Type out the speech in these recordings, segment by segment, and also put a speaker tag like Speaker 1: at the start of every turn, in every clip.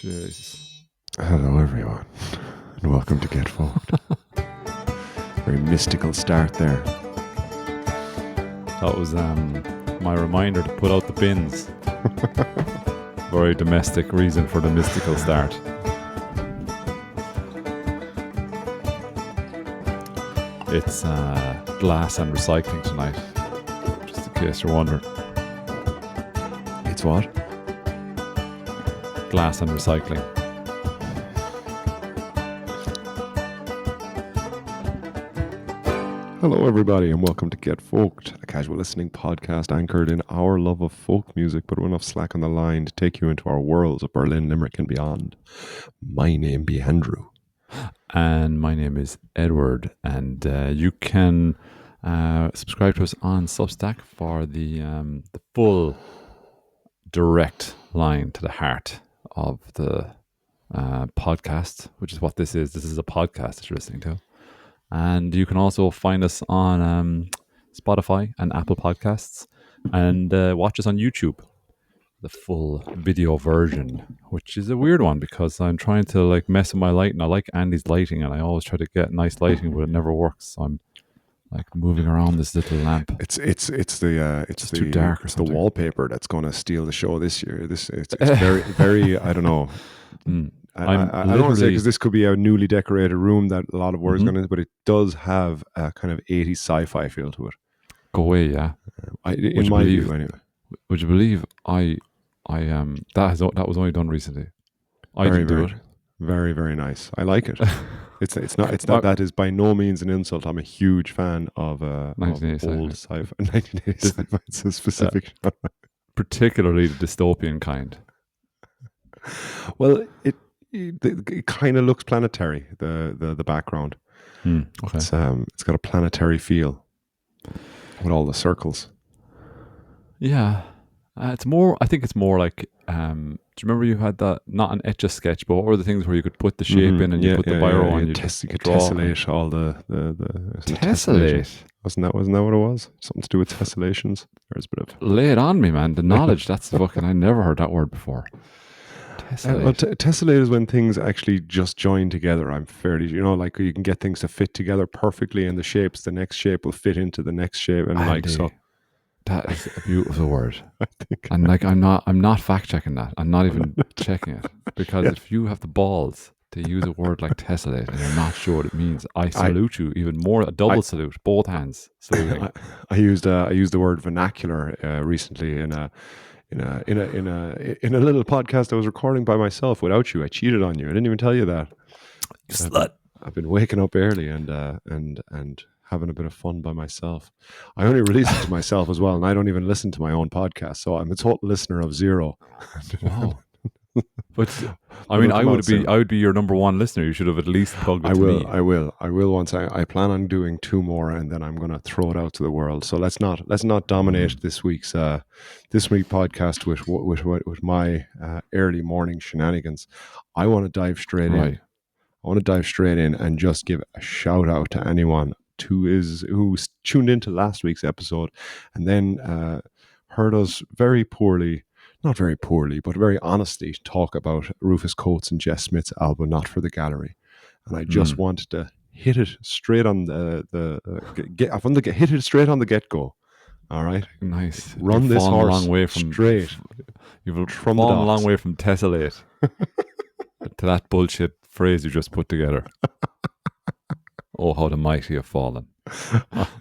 Speaker 1: Jesus.
Speaker 2: Hello, everyone, and welcome to Get Fucked. Very mystical start there.
Speaker 1: That was my reminder to put out the bins. Very domestic reason for the mystical start. It's glass and recycling tonight, just in case you're wondering.
Speaker 2: It's what?
Speaker 1: Glass and recycling.
Speaker 2: Hello, everybody, and welcome to Get Fucked, a casual listening podcast anchored in our love of folk music, but with enough slack on the line to take you into our worlds of Berlin, Limerick, and beyond. My name be Andrew.
Speaker 1: And my name is Edward, and you can subscribe to us on Substack for the full direct line to the heart of the podcast, which is what this is. This is a podcast that you're listening to. And you can also find us on Spotify and Apple Podcasts, and watch us on YouTube, the full video version, which is a weird one because I'm trying to mess with my lighting. I like Andy's lighting, and I always try to get nice lighting, but it never works. So I'm moving around this little lamp.
Speaker 2: It's too
Speaker 1: dark or
Speaker 2: it's
Speaker 1: something.
Speaker 2: the wallpaper that's going to steal the show this year. It's very I don't know. I don't want to say because this could be a newly decorated room that a lot of work is going into, but it does have a kind of 80s sci-fi feel to it.
Speaker 1: Go away, yeah.
Speaker 2: In my view, anyway.
Speaker 1: Would you believe that was only done recently? I didn't do it.
Speaker 2: Very, very nice. I like it. It's not that is by no means an insult. I'm a huge fan of old sci-fi. 1980s sci-fi. It's a specific
Speaker 1: particularly the dystopian kind.
Speaker 2: Well, it kind of looks planetary. The background.
Speaker 1: Okay.
Speaker 2: It's got a planetary feel with all the circles.
Speaker 1: Yeah, it's more. I think it's more like. Do you remember you had that, not an Etch-a-Sketch, but what were the things where you could put the shape in and you put the biro on?
Speaker 2: You could tessellate all the
Speaker 1: tessellate.
Speaker 2: Wasn't that what it was? Something to do with tessellations. There's a bit of
Speaker 1: lay it on me, man. The knowledge. That's fucking. I never heard that word before. Tessellate.
Speaker 2: Tessellate is when things actually just join together. I'm fairly, like you can get things to fit together perfectly, and the next shape will fit into the next shape, and so.
Speaker 1: That is a beautiful word. And I'm not fact checking that. I'm not even checking it, because if you have the balls to use a word like tessellate and you're not sure what it means, I salute you even more. A double salute, both hands. Saluting.
Speaker 2: I used the word vernacular recently in a little podcast I was recording by myself without you. I cheated on you. I didn't even tell you that.
Speaker 1: You slut.
Speaker 2: I've been waking up early and having a bit of fun by myself. I only release it to myself as well, and I don't even listen to my own podcast, so I'm a total listener of zero.
Speaker 1: Wow. But I mean, I would be your number one listener. You should have at least plugged it to me.
Speaker 2: I will once. I plan on doing 2 more, and then I'm going to throw it out to the world. So let's not dominate this week's podcast with my early morning shenanigans. I want to dive straight in. I want to dive straight in and just give a shout out to anyone who tuned into last week's episode and then heard us not very poorly, but very honestly talk about Rufus Coates and Jess Smith's album Not for the Gallery. And I just wanted to hit it straight on hit it straight on the get-go. All right?
Speaker 1: Nice.
Speaker 2: Run this horse straight.
Speaker 1: You've fallen a long way from tessellate to that bullshit phrase you just put together. Oh, how the mighty have fallen.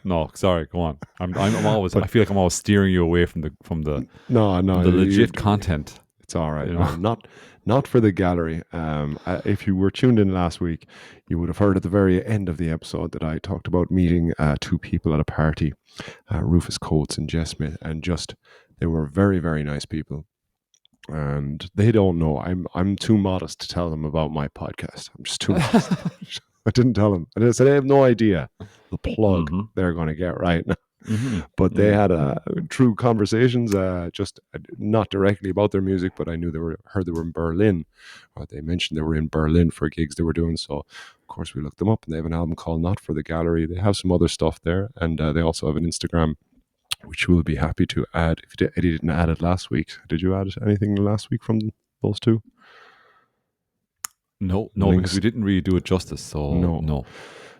Speaker 1: No, sorry, go on. I'm always. I feel like I'm always steering you away from the legit content.
Speaker 2: It's all right. Not for the gallery. If you were tuned in last week, you would have heard at the very end of the episode that I talked about meeting 2 people at a party, Rufus Coates and Jess Smith, and they were very, very nice people. And they don't know. I'm too modest to tell them about my podcast. I'm just too modest. I didn't tell them. And I said, I have no idea the plug they're going to get right now. But they had true conversations, just not directly about their music, but I knew heard they were in Berlin. Or they mentioned they were in Berlin for gigs they were doing. So, of course, we looked them up, and they have an album called Not for the Gallery. They have some other stuff there, and they also have an Instagram, which we'll be happy to add. If Eddie didn't add it last week, did you add anything last week from those two?
Speaker 1: No, because
Speaker 2: Links,
Speaker 1: we didn't really do it justice. So
Speaker 2: no.
Speaker 1: no,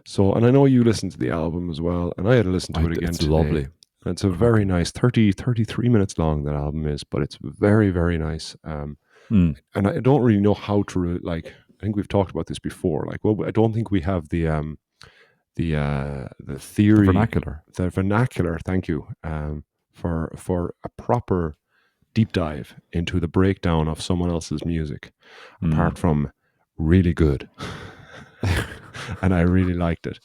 Speaker 2: So, and I know you listened to the album as well, and I had to listen to it again
Speaker 1: it's
Speaker 2: today.
Speaker 1: lovely.
Speaker 2: And it's a very nice 33 minutes long, that album is, but it's very, very nice.
Speaker 1: Mm.
Speaker 2: And I don't really know how to, like, I think we've talked about this before. Like, well, I don't think we have the
Speaker 1: The
Speaker 2: theory,
Speaker 1: vernacular.
Speaker 2: the vernacular, thank you, for a proper deep dive into the breakdown of someone else's music, apart from really good. And I really liked it.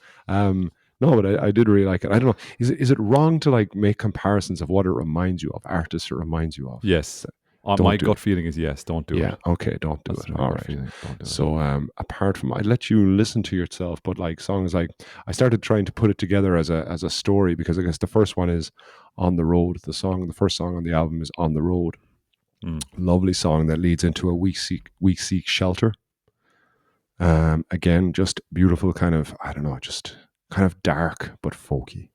Speaker 2: No, but I did really like it. I don't know. Is it wrong to like make comparisons of what it reminds you of, artists it reminds you of?
Speaker 1: Yes.
Speaker 2: Don't
Speaker 1: My
Speaker 2: do
Speaker 1: gut feeling is yes. Don't do
Speaker 2: Yeah,
Speaker 1: it.
Speaker 2: okay, don't do
Speaker 1: That's
Speaker 2: it.
Speaker 1: my
Speaker 2: All
Speaker 1: gut
Speaker 2: right.
Speaker 1: feeling. Don't do it.
Speaker 2: So, apart from, I'd let you listen to yourself, but like songs like, I started trying to put it together as a story, because I guess the first one is On the Road. The first song on the album is On the Road. Lovely song that leads into a We Seek Shelter. Again, just beautiful, kind of, I don't know, just kind of dark but folky.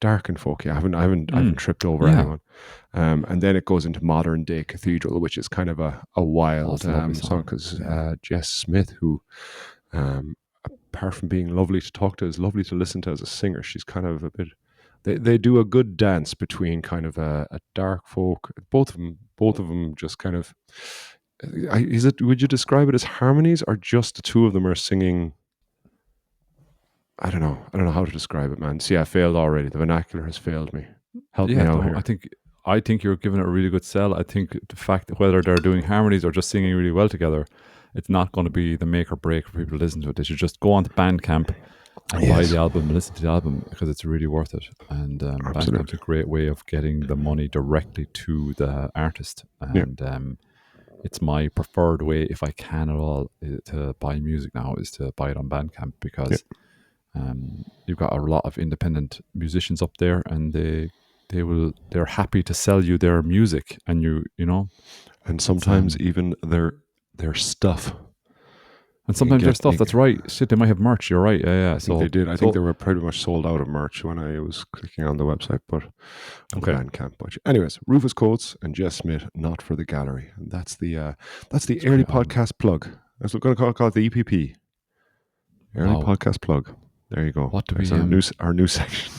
Speaker 2: Dark and folky. I haven't tripped over anyone. And then it goes into Modern Day Cathedral, which is kind of a wild song, because Jess Smith, who, apart from being lovely to talk to, is lovely to listen to as a singer. She's kind of a bit. They do a good dance between kind of a dark folk. Both of them just kind of. Is it? Would you describe it as harmonies, or just the two of them are singing? I don't know. I don't know how to describe it, man. See, I failed already. The vernacular has failed me. Help me out here.
Speaker 1: I think you're giving it a really good sell. I think the fact that whether they're doing harmonies or just singing really well together, it's not going to be the make or break for people to listen to it. They should just go on to Bandcamp and buy the album and listen to the album, because it's really worth it. And Bandcamp's a great way of getting the money directly to the artist. And it's my preferred way, if I can at all, to buy music now, is to buy it on Bandcamp, because you've got a lot of independent musicians up there, and they're happy to sell you their music, and you know,
Speaker 2: and sometimes even their stuff.
Speaker 1: And sometimes their stuff. That's right. Shit, they might have merch. You're right. Yeah.
Speaker 2: I think they did. I think they were pretty much sold out of merch when I was clicking on the website, but okay. Bandcamp. But anyways, Rufus Coates and Jess Smith, Not for the Gallery, and that's the early podcast plug. I was going to call it the EPP. Early podcast plug. There you go.
Speaker 1: What do we?
Speaker 2: Our new section.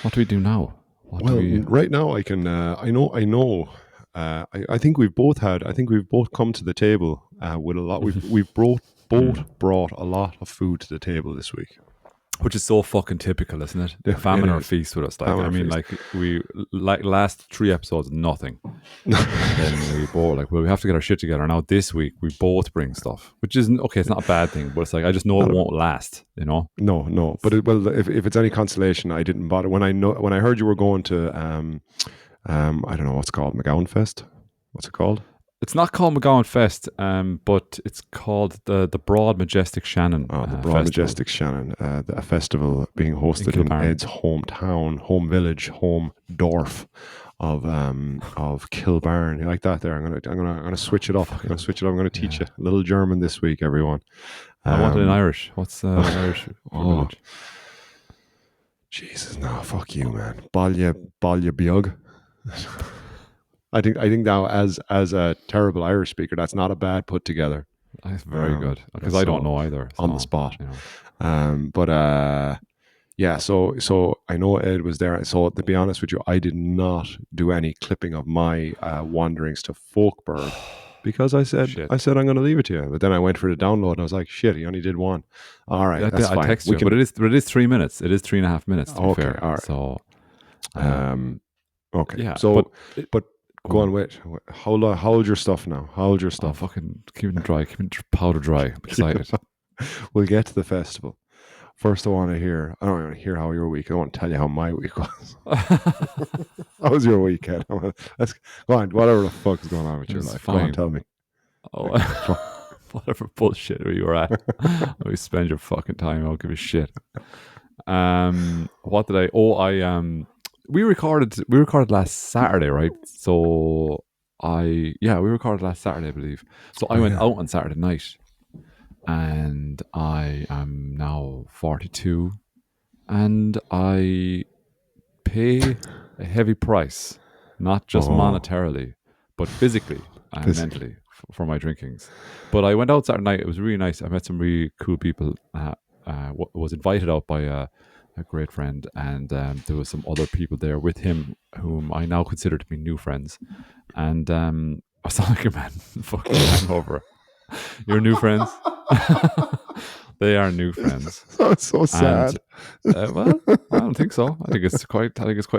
Speaker 1: What do we do now?
Speaker 2: Right now I can. I know. I think we've both come to the table with a lot. We've both brought a lot of food to the table this week,
Speaker 1: which is so fucking typical, isn't it? The famine or feast with us. Like, I mean, like we last 3 episodes, nothing. And then we both like, well, we have to get our shit together. Now this week we both bring stuff, which isn't okay. It's not a bad thing, but it's like, I just know it won't last. You know?
Speaker 2: No. But if it's any consolation, I didn't bother when I heard you were going to I don't know what's called McGowan Fest. What's it called?
Speaker 1: It's not called McGowan Fest, but it's called the Broad Majestic Shannon.
Speaker 2: Oh, the Broad Majestic Shannon, a festival being hosted in Ed's hometown, home village, home dorf of Kilbarron. You like that? There, I'm gonna switch it up. I'm gonna teach you a little German this week, everyone.
Speaker 1: I want it in Irish. What's Irish?
Speaker 2: Oh, Jesus, no, fuck you, man. Balja biog. I think now, as a terrible Irish speaker, that's not a bad put together.
Speaker 1: That's very good, because I don't know either.
Speaker 2: On the spot.
Speaker 1: You know.
Speaker 2: But yeah, so I know Ed was there. So to be honest with you, I did not do any clipping of my wanderings to Folkburg, because I said I'm going to leave it to you. But then I went for the download and I was like, shit, he only did one. All right, that's fine.
Speaker 1: I text you, but it is 3 minminutes. It is 3.5 minutes. To be fair.
Speaker 2: All right.
Speaker 1: So,
Speaker 2: okay.
Speaker 1: Yeah.
Speaker 2: So, but go on, wait. Hold your stuff now. Hold your stuff.
Speaker 1: Fucking keep it dry. Keep it powder dry. I'm excited.
Speaker 2: We'll get to the festival. First, I don't want to hear how your week. I want to tell you how my week was. How was your weekend? Let's go on. Whatever the fuck is going on with your life. Fine. Go on, tell me.
Speaker 1: Oh, whatever bullshit where you were at. We spend your fucking time. I don't give a shit. What did I? We recorded last Saturday, right? So we recorded last Saturday, I believe. So I went out on Saturday night, and I am now 42, and I pay a heavy price, not just monetarily, but physically and mentally, for my drinkings. But I went out Saturday night. It was really nice. I met some really cool people. Was invited out by a great friend, and there was some other people there with him whom I now consider to be new friends. And I sound like a man fucking hangover. Your new friends? They are new friends.
Speaker 2: Sounds so
Speaker 1: And
Speaker 2: sad.
Speaker 1: well, I don't think so. I think it's quite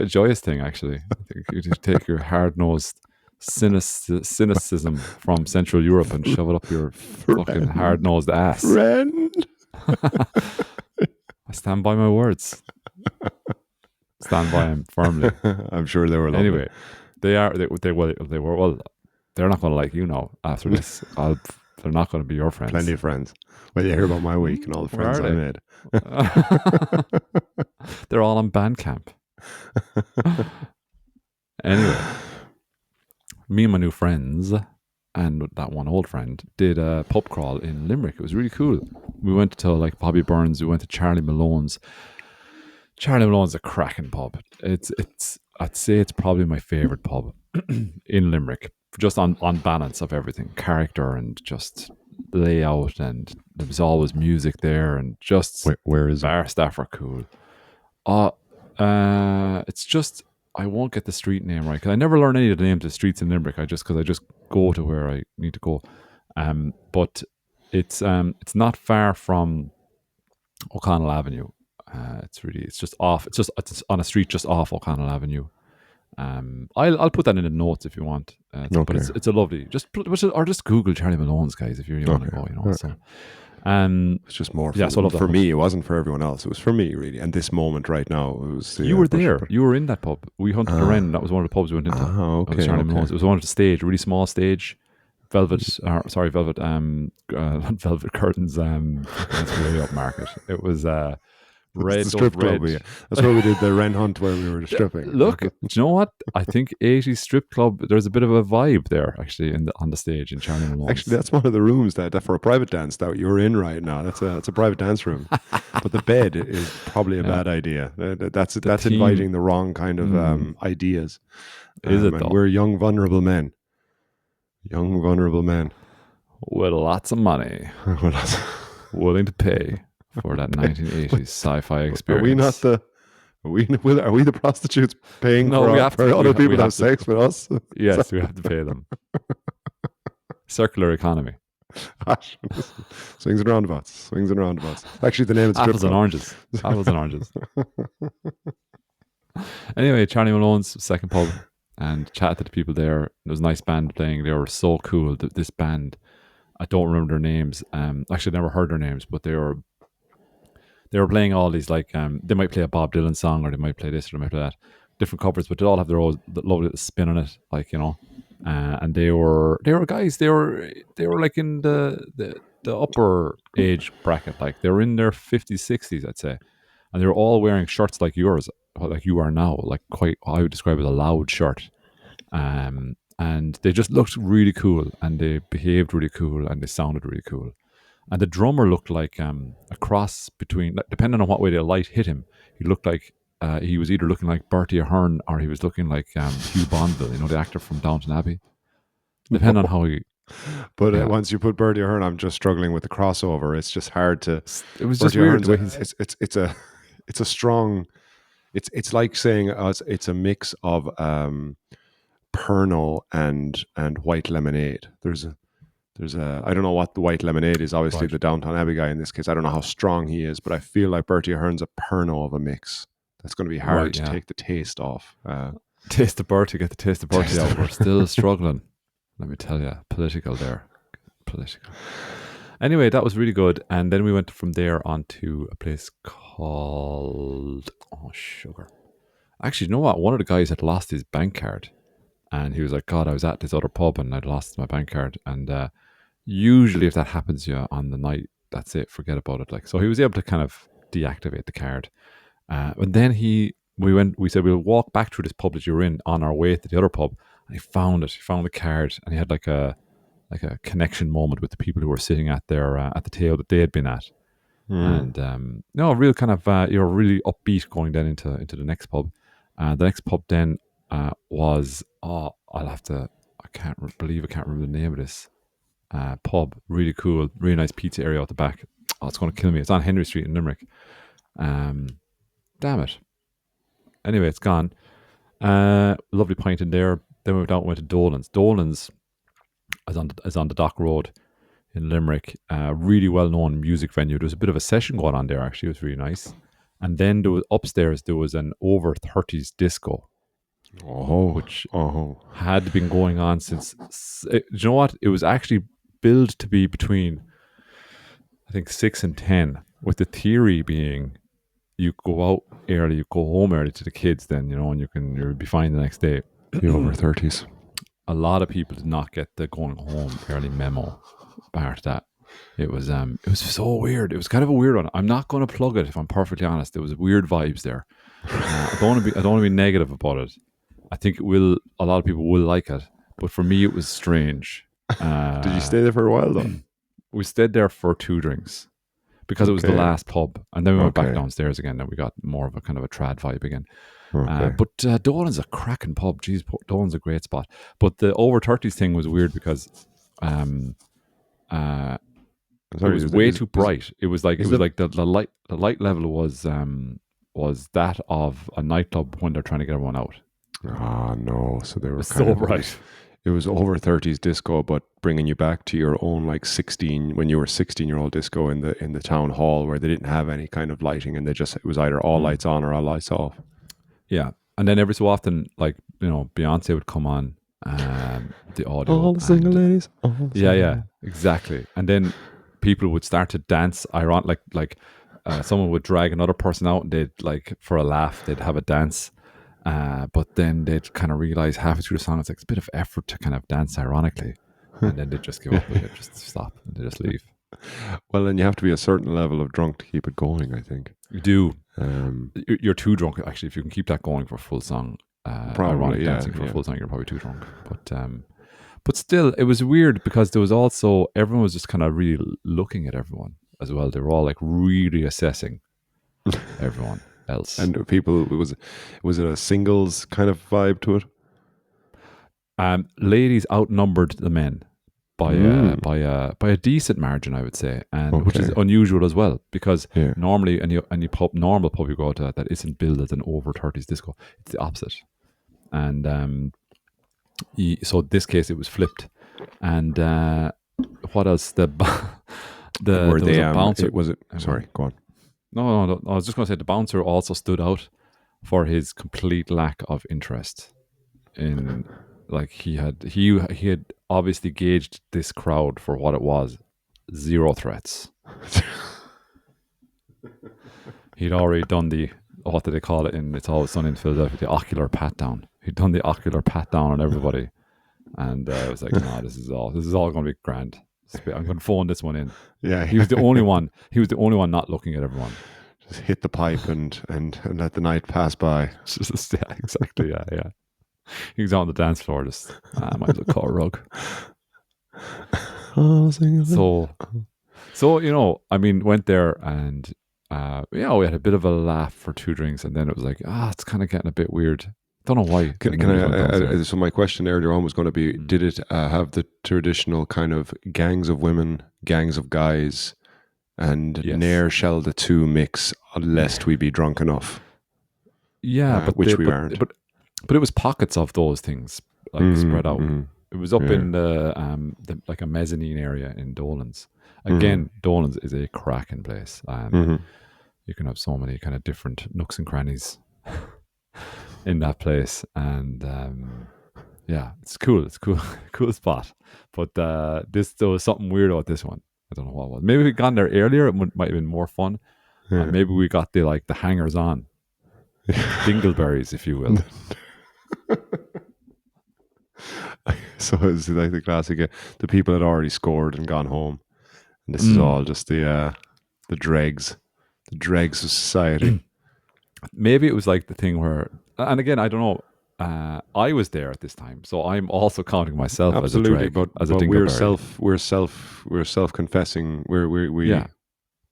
Speaker 1: a joyous thing, actually. I think you just take your hard-nosed cynicism from Central Europe and shove it up your fucking
Speaker 2: Friend.
Speaker 1: hard-nosed ass.
Speaker 2: Friend.
Speaker 1: I stand by my words. Stand by them firmly.
Speaker 2: I'm sure they were lovely.
Speaker 1: Anyway, they were well. They're not going to like you now after this. They're not going to be your friends.
Speaker 2: Plenty of friends. Well, you hear about my week and all the
Speaker 1: Where
Speaker 2: friends
Speaker 1: are
Speaker 2: I made.
Speaker 1: They're all on Bandcamp. Anyway, me and my new friends and that one old friend did a pub crawl in Limerick. It was really cool. We went to like Bobby Burns. We went to Charlie Malone's. Charlie Malone's a cracking pub. It's I'd say it's probably my favourite pub in Limerick. Just on balance of everything, character and just layout, and there was always music there, and just
Speaker 2: Where is it?
Speaker 1: bar staff are cool. It's just I won't get the street name right because I never learn any of the names of streets in Limerick. I just go to where I need to go. But it's not far from O'Connell Avenue. It's just off. It's on a street just off O'Connell Avenue. I'll put that in the notes if you want. But
Speaker 2: Okay.
Speaker 1: it's a lovely. Just Google Charlie Malone's, guys, if you really want to
Speaker 2: Okay.
Speaker 1: go. You know. So,
Speaker 2: It's just more for,
Speaker 1: Yeah, so I love that
Speaker 2: for
Speaker 1: pub.
Speaker 2: me. It wasn't for everyone else. It was for me, really. And this moment right now, it was.
Speaker 1: You were
Speaker 2: but-
Speaker 1: there.
Speaker 2: but-
Speaker 1: You were in that pub. We hunted the wren. That was one of the pubs we went into.
Speaker 2: Oh,
Speaker 1: That was
Speaker 2: okay.
Speaker 1: Charlie
Speaker 2: Okay.
Speaker 1: Malone's. It was one of the stage, really small stage. Velvet. Not velvet curtains. That's way up market. It was red.
Speaker 2: It's the strip
Speaker 1: Dove red.
Speaker 2: club. Yeah. That's where we did the Wren hunt where we were stripping.
Speaker 1: Look, do you know what? I think 80s strip club. There's a bit of a vibe there, actually, on the stage in Charlie Malone's.
Speaker 2: Actually, that's one of the rooms that for a private dance that you're in right now. That's a private dance room, but the bed is probably a bad idea. That's
Speaker 1: theme-
Speaker 2: inviting the wrong kind of ideas.
Speaker 1: Is it
Speaker 2: And
Speaker 1: though?
Speaker 2: we're young vulnerable men. Young vulnerable men.
Speaker 1: With lots of money, willing to pay for that 1980s sci-fi experience.
Speaker 2: Are we not the? Are we the prostitutes paying
Speaker 1: No, we have
Speaker 2: for
Speaker 1: to-
Speaker 2: other
Speaker 1: we
Speaker 2: people to
Speaker 1: have
Speaker 2: have
Speaker 1: to-
Speaker 2: sex with us?
Speaker 1: Yes, we have to pay them. Circular economy.
Speaker 2: Swings and roundabouts. Swings and roundabouts. Actually, the name of the strip
Speaker 1: Apples and
Speaker 2: club.
Speaker 1: oranges. Apples and oranges. Anyway, Charlie Malone's second pub, and chatted to the people there. There was a nice band playing. They were so cool. This band, I don't remember their names. Actually, I never heard their names, but they were playing all these like they might play a Bob Dylan song, or they might play this, or they might play that, different covers, but they all have their own lovely little spin on it, like, you know. And they were guys. They were like in the upper age bracket, like they were in their 50s, 60s, I'd say, and they were all wearing shirts like yours, like you are now, like quite, I would describe it as a loud shirt. And they just looked really cool, and they behaved really cool, and they sounded really cool. And the drummer looked like a cross between, like, depending on what way the light hit him, he looked like he was either looking like Bertie Ahern, or he was looking like Hugh Bonneville, you know, the actor from Downton Abbey. Depending on how he.
Speaker 2: But
Speaker 1: Yeah.
Speaker 2: once you put Bertie Ahern, I'm just struggling with the crossover. It's just hard to.
Speaker 1: It was just
Speaker 2: Bertie
Speaker 1: weird. The way
Speaker 2: Ahern's
Speaker 1: he's,
Speaker 2: it's a strong. It's like saying it's a mix of Pernod and white lemonade. There's a I don't know what the white lemonade is. Obviously,
Speaker 1: Right.
Speaker 2: the Downton Abbey guy in this case. I don't know how strong he is, but I feel like Bertie Ahern's a Pernod of a mix. That's going to be hard
Speaker 1: Right,
Speaker 2: to
Speaker 1: yeah.
Speaker 2: take the taste off.
Speaker 1: taste of Bertie, get the taste of Bertie
Speaker 2: Taste
Speaker 1: out.
Speaker 2: of
Speaker 1: We're still struggling. Let me tell you, political there. Political. Anyway, that was really good. And then we went from there on to a place called Sugar. Actually, you know what? One of the guys had lost his bank card, and he was like, God, I was at this other pub and I'd lost my bank card. And usually if that happens to you on the night, that's it, forget about it. Like, so he was able to kind of deactivate the card. And then we said we'll walk back through this pub that you're in on our way to the other pub. And he found it. He found the card, and he had like a connection moment with the people who were sitting at their at the table that they had been at. And no, real kind of you're really upbeat going then into the next pub. The next pub then was I can't remember the name of this. pub, really cool, really nice pizza area out the back. Oh, it's going to kill me. It's on Henry Street in Limerick. Damn it. Anyway, it's gone. Lovely pint in there. Then we went out and went to Dolan's. Dolan's is on the Dock Road in Limerick. Really well known music venue. There was a bit of a session going on there. Actually, it was really nice. And then upstairs there was an over 30s disco, which had been going on since. Do you know what? It was actually billed to be between, I think, 6 and 10. With the theory being, you go out early, you go home early to the kids, then and you'll be fine the next day.
Speaker 2: The over 30s.
Speaker 1: A lot of people did not get the going home early memo part of that. It was so weird. It was kind of a weird one. I'm not going to plug it if I'm perfectly honest. There was weird vibes there. I don't want to be negative about it. I think a lot of people will like it, but for me it was strange.
Speaker 2: Did you stay there for a while though?
Speaker 1: We stayed there for 2 drinks because it was the last pub, and then we went back downstairs again, and we got more of a kind of a trad vibe again. But Dolan's a cracking pub. Jeez, Dolan's a great spot. But the over 30s thing was weird because it was way too bright. It was like the light level was that of a nightclub when they're trying to get everyone out.
Speaker 2: Ah, no. So they were
Speaker 1: so bright.
Speaker 2: It was over 30s disco, but bringing you back to your own like 16 when you were 16-year-old disco in the town hall where they didn't have any kind of lighting, and it was either all lights on or all lights off.
Speaker 1: Yeah, and then every so often, like Beyonce would come on, the audio.
Speaker 2: All the single ladies.
Speaker 1: Yeah, exactly. And then people would start to dance. Like someone would drag another person out, and they'd for a laugh, they'd have a dance. But then they'd kind of realize halfway through the song, it's like it's a bit of effort to kind of dance ironically, and then they'd just give up with it, just stop, and they just leave.
Speaker 2: Well, then you have to be a certain level of drunk to keep it going, I think.
Speaker 1: You do. You're too drunk, actually. If you can keep that going for a full song,
Speaker 2: probably
Speaker 1: dancing for a full song, you're probably too drunk. But still, it was weird because there was also, everyone was just kind of really looking at everyone as well. They were all like really assessing everyone else.
Speaker 2: And people, was it a singles kind of vibe to it?
Speaker 1: Ladies outnumbered the men by a decent margin, I would say, and which is unusual as well, because normally any normal pub you go to that isn't billed as an over 30s disco, it's the opposite. And so in this case it was flipped. And what else? Bouncer.
Speaker 2: Sorry, go on.
Speaker 1: No, I was just going to say the bouncer also stood out for his complete lack of interest in. Like he had obviously gauged this crowd for what it was, 0 threats. He'd already done what do they call it in It's Always Sunny in Philadelphia, the ocular pat down. He'd done the ocular pat down on everybody, and I was like, no, this is all going to be grand. I'm going to phone this one in.
Speaker 2: Yeah,
Speaker 1: he was the only one. He was the only one not looking at everyone.
Speaker 2: Just hit the pipe and let the night pass by.
Speaker 1: Yeah, exactly. Yeah. He was on the dance floor, just I might look call a rug. So I mean, went there and we had a bit of a laugh for 2 drinks, and then it was like, it's kind of getting a bit weird. Don't know why.
Speaker 2: So my question earlier on was going to be: did it have the traditional kind of gangs of women, gangs of guys, and ne'er shall the two mix, lest we be drunk enough?
Speaker 1: Yeah,
Speaker 2: we aren't.
Speaker 1: But it was pockets of those things, spread out. It was up in the like a mezzanine area in Dolan's. Again, Dolan's is a cracking place. You can have so many kind of different nooks and crannies in that place, and it's cool. It's cool, cool spot. But there was something weird about this one. I don't know what it was. Maybe if we'd gone there earlier, it might have been more fun. Maybe we got the hangers on, dingleberries, if you will.
Speaker 2: So it's like the classic, the people had already scored and gone home, and this is all just the dregs of society.
Speaker 1: Maybe it was like the thing where, and again, I don't know. I was there at this time, so I'm also counting myself as a dreg,
Speaker 2: but we're self-confessing. We're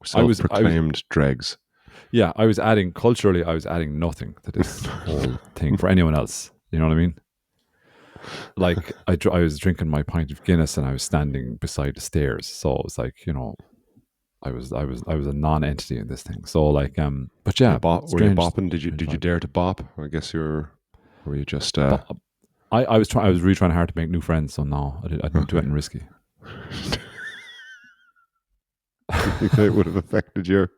Speaker 2: self-proclaimed dregs.
Speaker 1: Yeah, I was adding nothing to this whole thing for anyone else. You know what I mean? like I was drinking my pint of Guinness and I was standing beside the stairs, so it was like, I was a non-entity in this thing. So like, but yeah,
Speaker 2: Were you
Speaker 1: strange,
Speaker 2: bopping?
Speaker 1: strange
Speaker 2: Did you
Speaker 1: vibe.
Speaker 2: dare to bop? I guess or were you just
Speaker 1: But I was trying. I was really trying hard to make new friends. So no, I didn't do
Speaker 2: okay?
Speaker 1: anything risky.
Speaker 2: You think that would have affected your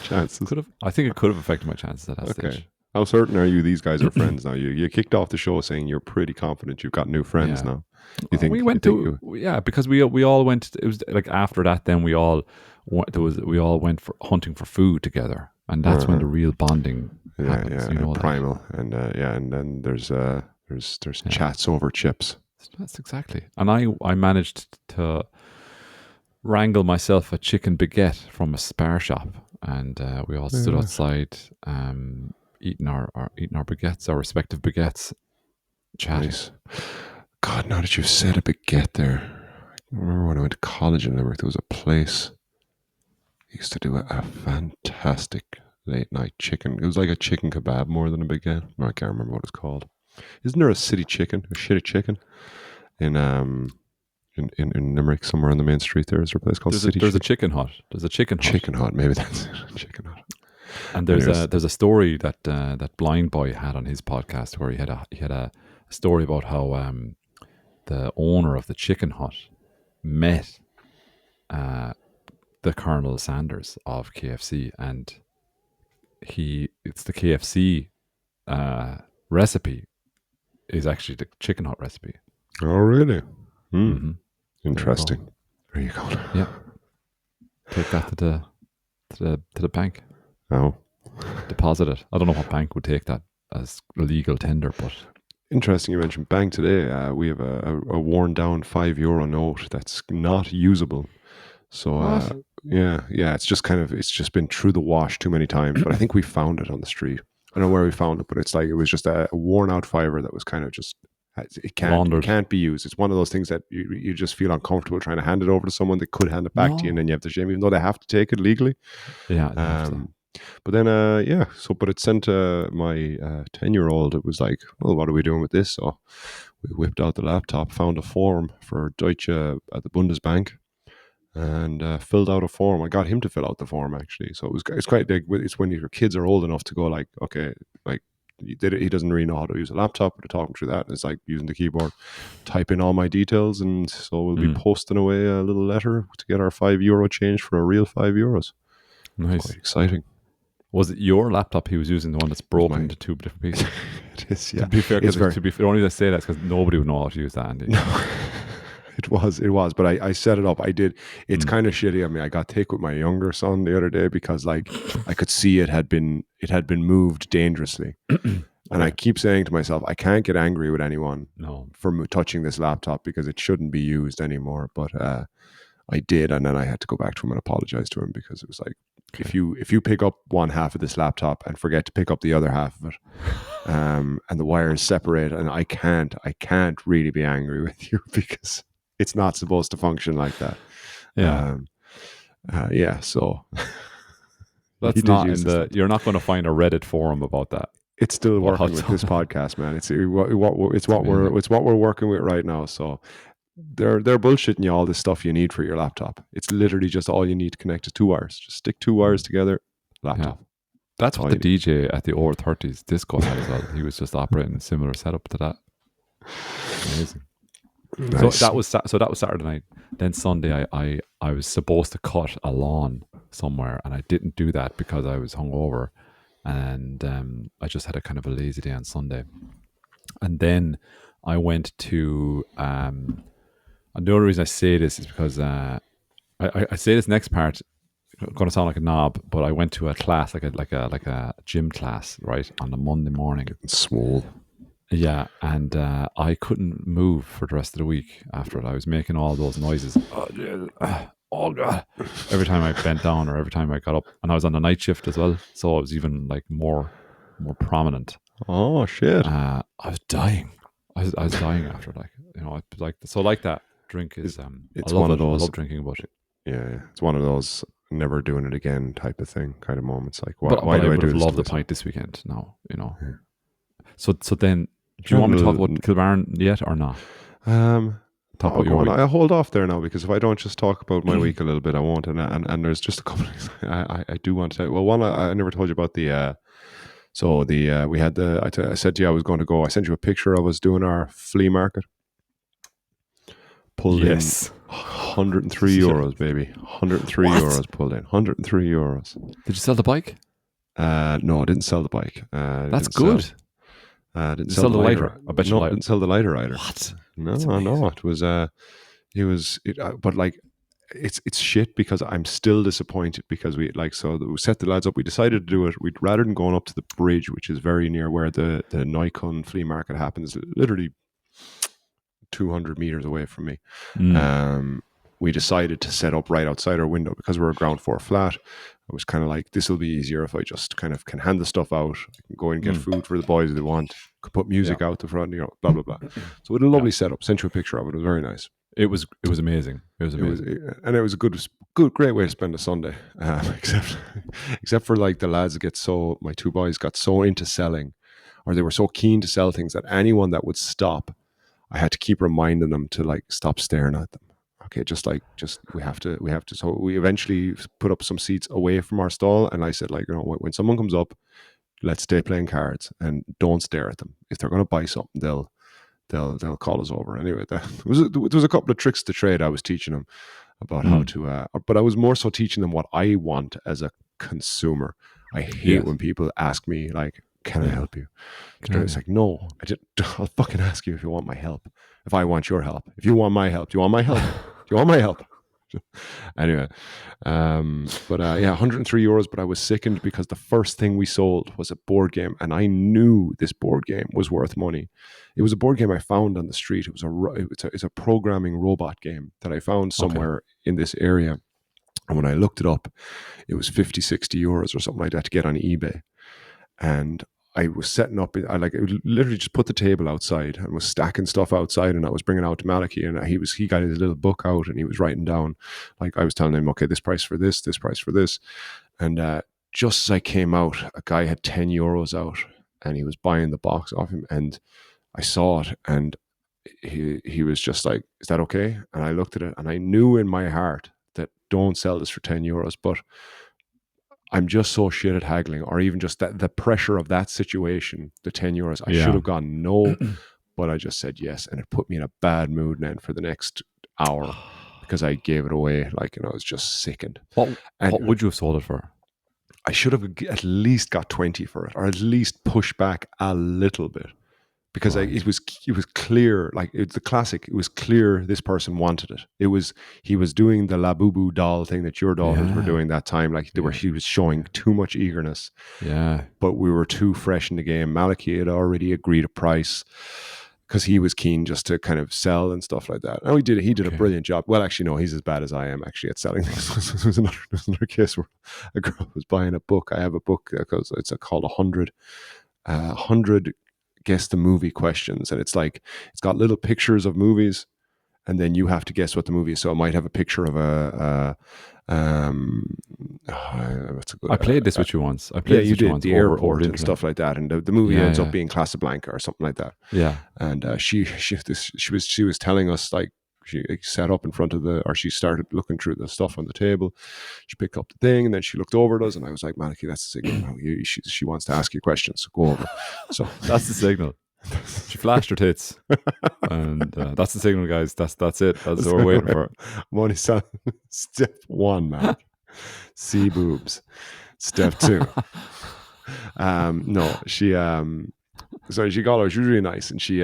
Speaker 2: chances?
Speaker 1: Could have. I think it could have affected my chances at that
Speaker 2: Okay.
Speaker 1: stage.
Speaker 2: How certain are you these guys are friends now? You kicked off the show saying you're pretty confident you've got new friends
Speaker 1: Yeah,
Speaker 2: now. You
Speaker 1: we
Speaker 2: think
Speaker 1: went to yeah, because we all went. It was like after that. Then we all went for hunting for food together, and that's when
Speaker 2: uh
Speaker 1: the real bonding happens.
Speaker 2: yeah,
Speaker 1: That.
Speaker 2: primal and and then there's
Speaker 1: Yeah,
Speaker 2: chats over chips.
Speaker 1: that's exactly. And I managed to wrangle myself a chicken baguette from a spar shop, and we all stood
Speaker 2: Yeah.
Speaker 1: outside, eating our baguettes, our respective baguettes, chatting.
Speaker 2: Nice. God, now that you've said a baguette there, I remember when I went to college in Limerick, there was a place used to do a fantastic late night chicken. It was like a chicken kebab more than a baguette. No, I can't remember what it's called. Isn't there a city chicken, a shitty chicken in in Limerick somewhere on the main street? There is there a place called City
Speaker 1: There's a
Speaker 2: Chicken.
Speaker 1: chicken hut. There's a chicken hut,
Speaker 2: Chicken Hut, maybe that's it. Chicken Hut.
Speaker 1: and
Speaker 2: Anyways,
Speaker 1: there's a story that that Blind Boy had on his podcast where he had a story about how the owner of the chicken hut met uh, the Colonel Sanders of KFC, and it's the KFC recipe is actually the chicken hut recipe.
Speaker 2: oh really? Hmm.
Speaker 1: Hmm. There you go.
Speaker 2: Interesting. There you go.
Speaker 1: Yeah, take that to the bank,
Speaker 2: Oh,
Speaker 1: deposit it. I don't know what bank would take that as legal tender, but
Speaker 2: interesting. You mentioned bank today. We have a worn down €5 note that's not usable. So
Speaker 1: what?
Speaker 2: yeah, it's just been through the wash too many times. But I think we found it on the street. I don't know where we found it, but it's like it was just a worn out fiver that was kind of just it
Speaker 1: Laundered.
Speaker 2: can't be used. It's one of those things that you just feel uncomfortable trying to hand it over to someone that could hand it back to you, and
Speaker 1: No.
Speaker 2: then you have to shame, even though they have to take it legally.
Speaker 1: Yeah, you have to.
Speaker 2: But then yeah, so but it sent my 10-year-old. It was like, well, what are we doing with this? So we whipped out the laptop, found a form for Deutsche at the Bundesbank, and filled out a form. I got him to fill out the form actually. So it's quite big. It's when your kids are old enough to go like, okay, like he doesn't really know how to use a laptop, but to talk him through that, and it's like using the keyboard, type in all my details, and so we'll be posting away a little letter to get our €5 change for a real €5.
Speaker 1: Nice.
Speaker 2: Quite exciting.
Speaker 1: Was it your laptop he was using, the one that's broken
Speaker 2: Mine.
Speaker 1: into two different pieces?
Speaker 2: It is, yeah.
Speaker 1: To be fair,
Speaker 2: It's
Speaker 1: the only I say that because nobody would know how to use that, Andy.
Speaker 2: No, it was. But I set it up. I did. It's kind of shitty of me. I got thick with my younger son the other day because like I could see it had been moved dangerously, and I keep saying to myself, I can't get angry with anyone
Speaker 1: No.
Speaker 2: for touching this laptop because it shouldn't be used anymore. But I did, and then I had to go back to him and apologize to him because it was like, if you pick up one half of this laptop and forget to pick up the other half of it, and the wires separate, and I can't really be angry with you because it's not supposed to function like that.
Speaker 1: Yeah.
Speaker 2: Yeah. So
Speaker 1: That's not in the. You're not going to find a Reddit forum about that.
Speaker 2: it's still
Speaker 1: What
Speaker 2: working
Speaker 1: hot
Speaker 2: with this podcast, man. It's what we're working with right now. So they're bullshitting you all this stuff you need for your laptop. It's literally just all you need to connect is two wires. Just stick two wires together, laptop.
Speaker 1: Yeah. That's what the
Speaker 2: you
Speaker 1: DJ at the over 30s disco had as well. He was just operating a similar setup to that. Amazing.
Speaker 2: Nice.
Speaker 1: So that was Saturday night. Then Sunday, I was supposed to cut a lawn somewhere, and I didn't do that because I was hungover, and I just had a kind of a lazy day on Sunday. And then I went to. And the only reason I say this is because I say this next part going to sound like a knob, but I went to a class like a gym class, right, on a Monday morning.
Speaker 2: Swole.
Speaker 1: Yeah, and I couldn't move for the rest of the week after it. I was making all those noises. Oh God! Every time I bent down or every time I got up, and I was on the night shift as well, so I was even like more prominent.
Speaker 2: Oh shit!
Speaker 1: I was dying. I was dying after, like that. Drink is
Speaker 2: it's
Speaker 1: I love
Speaker 2: one of
Speaker 1: it.
Speaker 2: those.
Speaker 1: I love drinking, but
Speaker 2: Yeah, it's one of those never doing it again type of thing, kind of moments. Like, why
Speaker 1: but
Speaker 2: do
Speaker 1: I
Speaker 2: I
Speaker 1: would
Speaker 2: do
Speaker 1: have
Speaker 2: this?
Speaker 1: loved
Speaker 2: To
Speaker 1: the pint this weekend. Now,
Speaker 2: Yeah.
Speaker 1: So then Do you want me to talk
Speaker 2: Travel.
Speaker 1: about Kilbarron yet or not? Talk
Speaker 2: Oh,
Speaker 1: about your
Speaker 2: go on.
Speaker 1: week.
Speaker 2: I hold off there now because if I don't just talk about my week a little bit, I won't. And there's just a couple of things I do want to tell you. Well, one, I never told you about the. We had I said to you I was going to go. I sent you a picture. I was doing our flea market. Pulled in
Speaker 1: Yes.
Speaker 2: 103 euros, baby. 103
Speaker 1: What?
Speaker 2: euros pulled in. 103 euros.
Speaker 1: Did you sell the bike?
Speaker 2: No, I didn't sell the bike.
Speaker 1: That's good.
Speaker 2: Didn't
Speaker 1: Did you
Speaker 2: sell
Speaker 1: sell
Speaker 2: the
Speaker 1: the
Speaker 2: lighter.
Speaker 1: lighter? I bet you
Speaker 2: No,
Speaker 1: lighter.
Speaker 2: didn't sell the lighter either.
Speaker 1: What?
Speaker 2: No,
Speaker 1: That's
Speaker 2: no.
Speaker 1: amazing.
Speaker 2: It was. But like, it's shit because I'm still disappointed because we set the lads up. We decided to do it. We'd rather than going up to the bridge, which is very near where the Nikon flea market happens, literally 200 meters away from me. We decided to set up right outside our window because we're a ground floor flat. I was kind of like, this will be easier if I just kind of can hand the stuff out. I can go and get food for the boys if they want. Could put music out the front, blah blah blah. So we had a lovely setup. Sent you a picture of it. It was very nice.
Speaker 1: It was amazing. It was amazing.
Speaker 2: And it was a great way to spend a Sunday. Except for like the lads my two boys got so into selling, or they were so keen to sell things that anyone that would stop, I had to keep reminding them to like stop staring at them. Okay, we have to. So we eventually put up some seats away from our stall, and I said, like, when someone comes up, let's stay playing cards and don't stare at them. If they're going to buy something, they'll call us over. Anyway, there was a couple of tricks to trade I was teaching them about how to. But I was more so teaching them what I want as a consumer. I hate when people ask me like, "Can I help you?" It's like, no, I'll fucking ask you if you want my help. If I want your help. If you want my help. Do you want my help? Do you want my help? Anyway, 103 euros, but I was sickened because the first thing we sold was a board game, and I knew this board game was worth money. It was a board game I found on the street. It's a programming robot game that I found somewhere in this area, and when I looked it up, it was 50, 60 euros or something like that to get on eBay. And I was setting up, I literally just put the table outside and was stacking stuff outside, and I was bringing it out to Malachi, and he got his little book out and he was writing down, like I was telling him, okay, this price for this price for this. And just as I came out, a guy had 10 euros out and he was buying the box off him, and I saw it and he was just like, is that okay? And I looked at it and I knew in my heart that don't sell this for 10 euros, but I'm just so shit at haggling, or even just that the pressure of that situation, the 10 euros, I should have gone no, but I just said yes. And it put me in a bad mood then for the next hour because I gave it away. Like, I was just sickened.
Speaker 1: What would you have sold it for?
Speaker 2: I should have at least got 20 for it, or at least push back a little bit. Because it was clear, like it's the classic. It was clear this person wanted it. He was doing the Labubu doll thing that your daughters were doing that time. Like he was showing too much eagerness.
Speaker 1: Yeah,
Speaker 2: but we were too fresh in the game. Malachi had already agreed a price because he was keen just to kind of sell and stuff like that. And he did a brilliant job. Well, actually, no, he's as bad as I am actually at selling things. There was another case where a girl was buying a book. I have a book because it's called 100 guess the movie questions, and it's got little pictures of movies, and then you have to guess what the movie is. So it might have a picture of
Speaker 1: I played this with you once. I played
Speaker 2: you did
Speaker 1: once
Speaker 2: the airport and stuff like that, and the movie ends up being Casablanca or something like that.
Speaker 1: Yeah,
Speaker 2: and she was telling us, like, she sat up in front of she started looking through the stuff on the table. She picked up the thing and then she looked over at us, and I was like, Malachi, that's the signal. She wants to ask you questions, so go over. So
Speaker 1: that's the signal. She flashed her tits, and that's the signal, guys. That's it. That's what we're waiting for.
Speaker 2: I'm only saying step one, man. See boobs. Step two. No, she so she called her. She was really nice, and she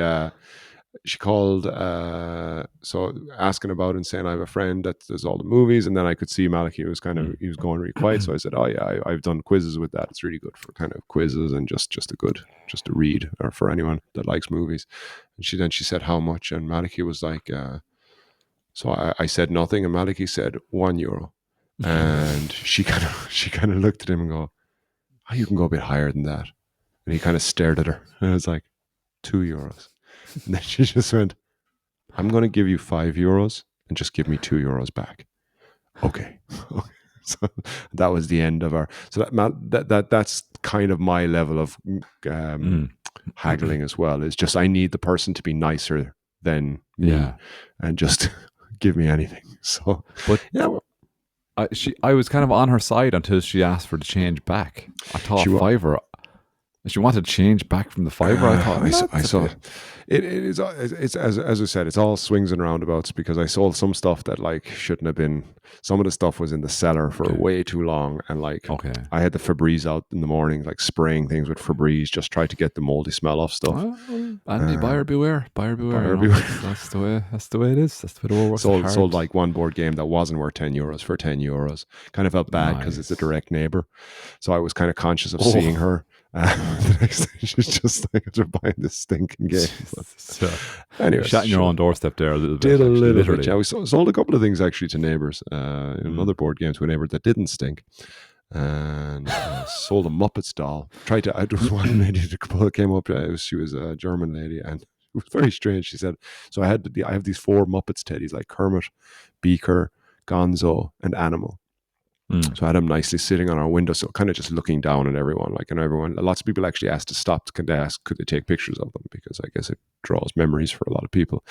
Speaker 2: called, so asking about and saying I have a friend that does all the movies, and then I could see Malachi was he was going really quiet, so I said, oh yeah, I've done quizzes with that. It's really good for kind of quizzes and just a read, or for anyone that likes movies. And she said how much, and Malachi was like, so I said nothing, and Malachi said €1, and she kind of looked at him and go, oh, you can go a bit higher than that, and he kind of stared at her, and I was like, €2. And then she just went, I'm going to give you €5 and just give me €2 back. Okay. So that was the end of our. So that's kind of my level of haggling as well. It's just I need the person to be nicer than me
Speaker 1: Yeah.
Speaker 2: and just give me anything. So
Speaker 1: But
Speaker 2: yeah, well,
Speaker 1: I was kind of on her side until she asked for the change back. I thought
Speaker 2: she wa-
Speaker 1: fiver. She wanted change back from the fiver. I thought
Speaker 2: I
Speaker 1: that's a
Speaker 2: saw
Speaker 1: bit.
Speaker 2: it is it's as I said, it's all swings and roundabouts because I sold some stuff that like shouldn't have been. Some of the stuff was in the cellar for
Speaker 1: Okay.
Speaker 2: way too long, and like
Speaker 1: Okay.
Speaker 2: I had the Febreze out in the morning, like spraying things with Febreze, just try to get the moldy smell off stuff.
Speaker 1: Well, Andy, buyer beware. Buyer beware.
Speaker 2: Buyer
Speaker 1: You know,
Speaker 2: beware.
Speaker 1: that's the way. That's the way it is. That's the way the world works. It's
Speaker 2: Sold
Speaker 1: hard.
Speaker 2: like one board game that wasn't worth €10 for €10. Kind of felt bad because it's a
Speaker 1: Nice.
Speaker 2: direct neighbor, so I was kind of conscious of
Speaker 1: Oh.
Speaker 2: seeing her. The next day, she's just like, "You're buying this stinking game."
Speaker 1: So,
Speaker 2: Anyway,
Speaker 1: shut in your own doorstep there a little bit.
Speaker 2: did a
Speaker 1: Actually,
Speaker 2: little
Speaker 1: literally.
Speaker 2: bit. Yeah, we sold a couple of things actually to neighbors. Another board game to a neighbor that didn't stink, and sold a Muppets doll. Tried to. There was one lady that came up. She was a German lady, and it was very strange. She said, "So I have these 4 Muppets teddies, like Kermit, Beaker, Gonzo, and Animal." So I had them nicely sitting on our windowsill, kind of just looking down at everyone. Like, and everyone, lots of people actually asked to stop. Could they take pictures of them? Because I guess it draws memories for a lot of people.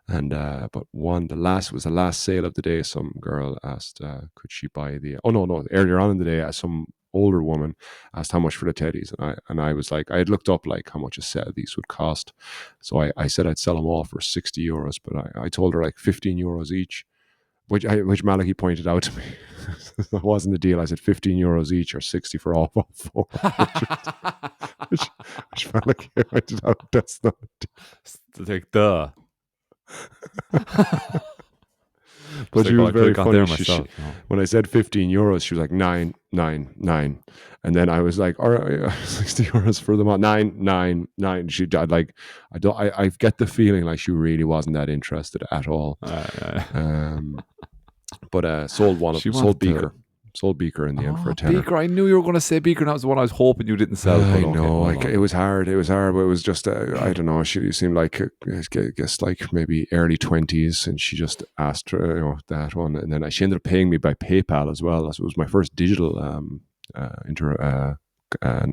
Speaker 2: And but the last sale of the day. Some girl asked, could she buy the? Oh no! Earlier on in the day, some older woman asked how much for the teddies, and I was like, I had looked up like how much a set of these would cost. So I said I'd sell them all for €60, but I told her like €15 each. Which Malachi pointed out to me. That wasn't a deal. I said €15 each or 60 for all 4. which Malachi pointed out that's not a deal.
Speaker 1: Like duh.
Speaker 2: But she was very funny.
Speaker 1: There myself.
Speaker 2: When I said €15, she was like 9, 9, 9. And then I was like, all right, €60 for them all. 9, 9, 9. I get the feeling like she really wasn't that interested at all. But sold Beaker. Sold Beaker in the end for a tenner.
Speaker 1: Beaker, I knew you were going to say Beaker, and that was the one I was hoping you didn't sell.
Speaker 2: I know, it was hard. It was hard, but it was just, I don't know. She seemed like, I guess, like maybe early 20s, and she just asked her, that one, and then she ended up paying me by PayPal as well. It was my first digital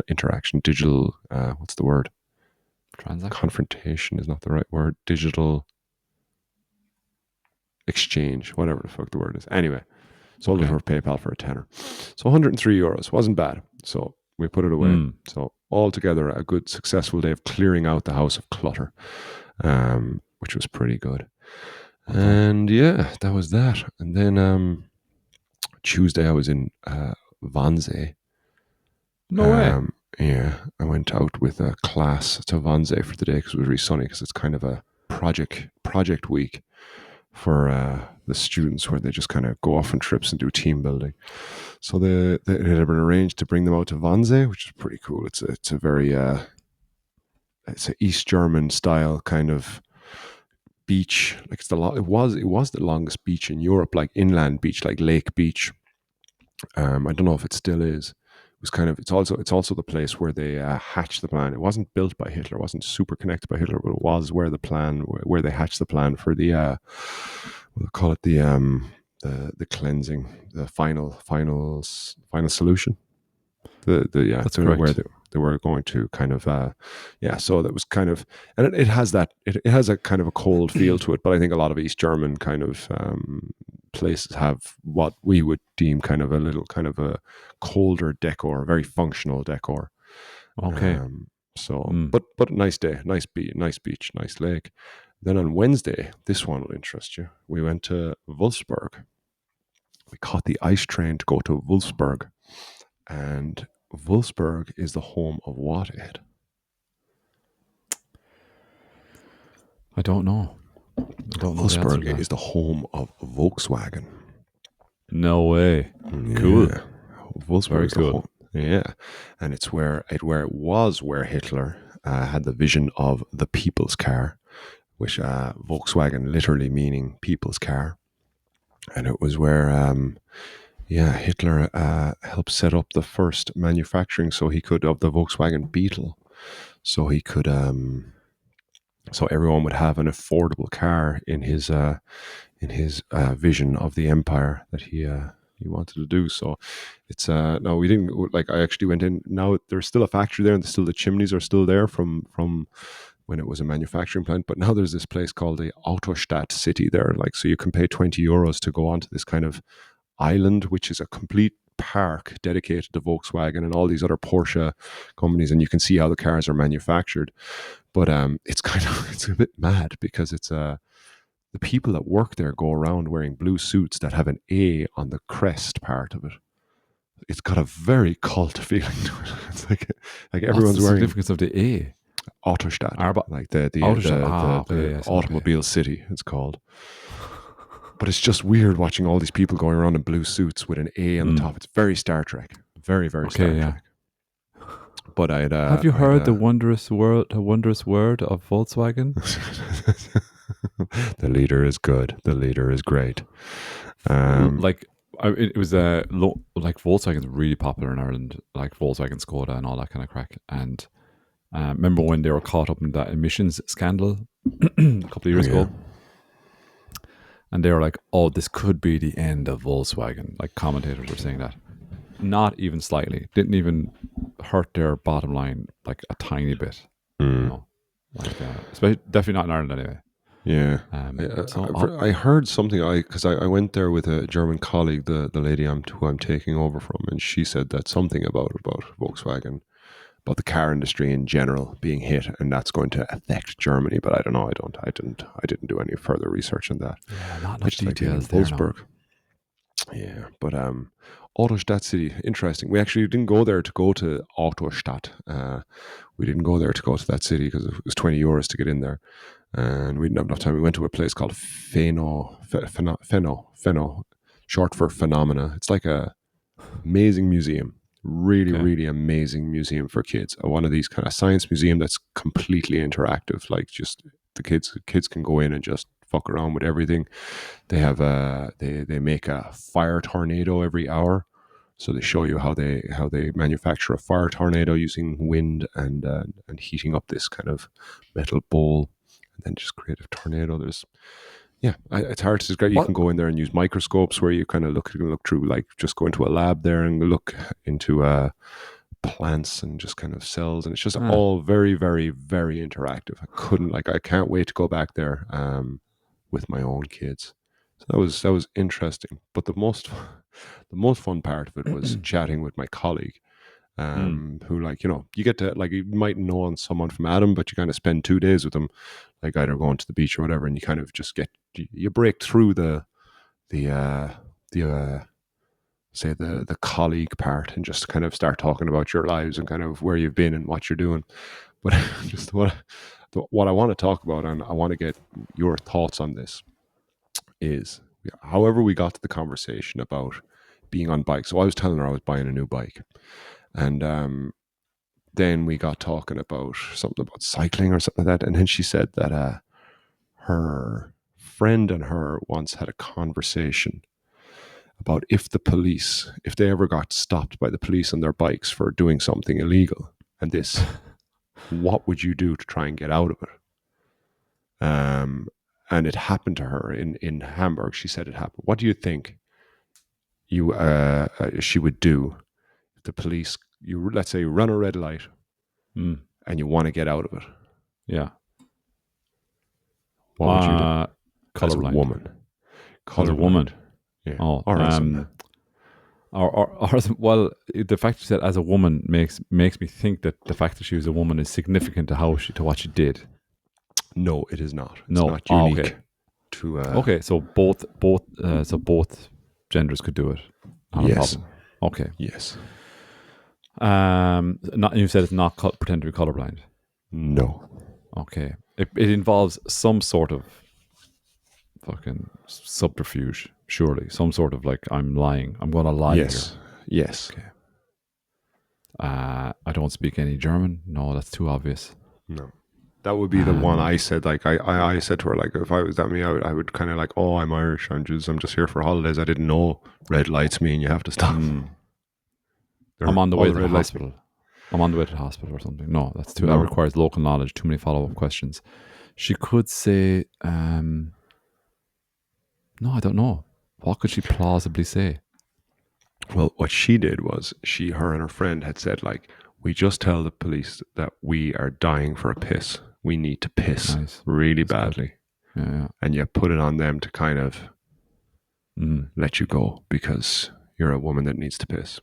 Speaker 2: interaction. Digital, what's the word?
Speaker 1: Transaction.
Speaker 2: Confrontation is not the right word. Digital exchange, whatever the fuck the word is. Anyway, sold it for PayPal for a tenner. So €103 wasn't bad. So we put it away. So altogether, a good successful day of clearing out the house of clutter, which was pretty good. And yeah, that was that. And then Tuesday I was in Wannsee.
Speaker 1: No way.
Speaker 2: Yeah, I went out with a class to Wannsee for the day because it was really sunny, because it's kind of a project week for the students, where they just kind of go off on trips and do team building. So it had been arranged to bring them out to Wannsee, which is pretty cool. It's a very it's an East German style kind of beach. Like it was the longest beach in Europe, like inland beach, like lake beach. I don't know if it still is. It was kind of, it's also the place where they hatched the plan. It wasn't built by Hitler, it wasn't super connected by Hitler, but it was where they hatched the plan for the we'll call it the cleansing, the final solution.
Speaker 1: That's correct.
Speaker 2: Where they were going to kind of so that was kind of, and it has that, it has a kind of a cold feel to it, but I think a lot of East German kind of places have what we would deem kind of a little kind of a colder decor, very functional decor.
Speaker 1: Okay.
Speaker 2: But a nice day, nice beach, nice lake. Then on Wednesday, this one will interest you. We went to Wolfsburg. We caught the ice train to go to Wolfsburg, and Wolfsburg is the home of what, Ed?
Speaker 1: I don't know.
Speaker 2: Wolfsburg is the home of Volkswagen.
Speaker 1: No way.
Speaker 2: Yeah.
Speaker 1: Cool.
Speaker 2: Wolfsburg is the home. Yeah, and it's where Hitler had the vision of the people's car, which Volkswagen literally meaning people's car, and it was where Hitler helped set up the first manufacturing, of the Volkswagen Beetle, so he could so everyone would have an affordable car in his vision of the empire that he to do. So it's no, we didn't, like, I actually went in. Now there's still a factory there, and still the chimneys are still there from when it was a manufacturing plant. But now there's this place called the Autostadt City there. Like, so you can pay €20 to go onto this kind of island, which is a complete park dedicated to Volkswagen and all these other Porsche companies, and you can see how the cars are manufactured. But it's kind of it's a bit mad because it's the people that work there go around wearing blue suits that have an A on the crest part of it. It's got a very cult feeling to it. It's like everyone's
Speaker 1: What's the
Speaker 2: wearing
Speaker 1: significance of the A?
Speaker 2: Autostadt, like the
Speaker 1: Autostadt. Okay, yes,
Speaker 2: automobile city, it's called. But it's just weird watching all these people going around in blue suits with an A on the top. It's very Star Trek, very Star Trek. But
Speaker 1: have you heard the wondrous word of Volkswagen?
Speaker 2: The leader is good. The leader is great.
Speaker 1: It was like Volkswagen's really popular in Ireland, like Volkswagen Skoda and all that kind of crack. And remember when they were caught up in that emissions scandal a couple of years ago? And they were like, "Oh, this could be the end of Volkswagen." Like, commentators were saying that. Not even slightly. Didn't even hurt their bottom line like a tiny bit. You know? Like, definitely not in Ireland anyway.
Speaker 2: Yeah. I heard something, because I went there with a German colleague, the lady who I'm taking over from, and she said that something about Volkswagen, about the car industry in general being hit, and that's going to affect Germany. But I don't know. I didn't do any further research on that.
Speaker 1: Yeah, not much details there.
Speaker 2: Wolfsburg. Yeah, but Autostadt City, interesting. We actually didn't go there to go to Autostadt. We didn't go there to go to that city because it was €20 to get in there, and we didn't have enough time. We went to a place called Feno, short for Phenomena. It's like a amazing museum, really amazing museum for kids. One of these kind of science museum that's completely interactive. Like, just the kids can go in and just fuck around with everything. They have they make a fire tornado every hour, so they show you how they manufacture a fire tornado using wind and heating up this kind of metal bowl, and then just create a tornado. It's hard to describe. You can go in there and use microscopes where you kind of look through, like, just go into a lab there and look into plants and just kind of cells, and it's just all very, very, very interactive. I can't wait to go back there with my own kids. So that was interesting. But the most fun part of it was chatting with my colleague, who, like, you get to, like, you might know someone from Adam, but you kind of spend 2 days with them, like either going to the beach or whatever, and you kind of just you break through the colleague part and just kind of start talking about your lives and kind of where you've been and what you're doing. But just what I want to talk about, and I want to get your thoughts on this, is however we got to the conversation about being on bikes. So I was telling her I was buying a new bike, and then we got talking about something about cycling or something like that, and then she said that her friend and her once had a conversation about if they ever got stopped by the police on their bikes for doing something illegal, and this, what would you do to try and get out of it? And it happened to her in Hamburg. She said it happened. What do you think she would do if the police, let's say, run a red light and you want to get out of it?
Speaker 1: Yeah.
Speaker 2: What would you do? As a
Speaker 1: Colorblind.
Speaker 2: woman.
Speaker 1: As a woman.
Speaker 2: Yeah.
Speaker 1: Oh,
Speaker 2: or
Speaker 1: well, the fact you said as a woman makes me think that the fact that she was a woman is significant to what she did.
Speaker 2: No, it is not. It's
Speaker 1: not
Speaker 2: unique
Speaker 1: okay.
Speaker 2: To
Speaker 1: okay, so both genders could do it. Not a problem. Okay.
Speaker 2: Yes.
Speaker 1: You said it's not pretend to be colorblind.
Speaker 2: No.
Speaker 1: Okay. It involves some sort of fucking subterfuge, surely. Some sort of, like, I'm lying. I'm going to lie here.
Speaker 2: Yes.
Speaker 1: Okay. I don't speak any German. No, that's too obvious.
Speaker 2: No. That would be the one I said. Like, I said to her, like, if I was that me, I would kind of like, oh, I'm Irish. I'm just here for holidays. I didn't know red lights mean you have to stop.
Speaker 1: I'm on the way to the hospital. I'm on the way to the hospital or something. No, that's too. That requires local knowledge. Too many follow-up questions. She could say, no, I don't know. What could she plausibly say?
Speaker 2: Well, what she did was her and her friend had said, like, we just tell the police that we are dying for a piss. We need to piss
Speaker 1: Nice.
Speaker 2: really
Speaker 1: That's good.
Speaker 2: badly.
Speaker 1: Yeah.
Speaker 2: And you put it on them to kind of
Speaker 1: Mm.
Speaker 2: let you go because you're a woman that needs to piss.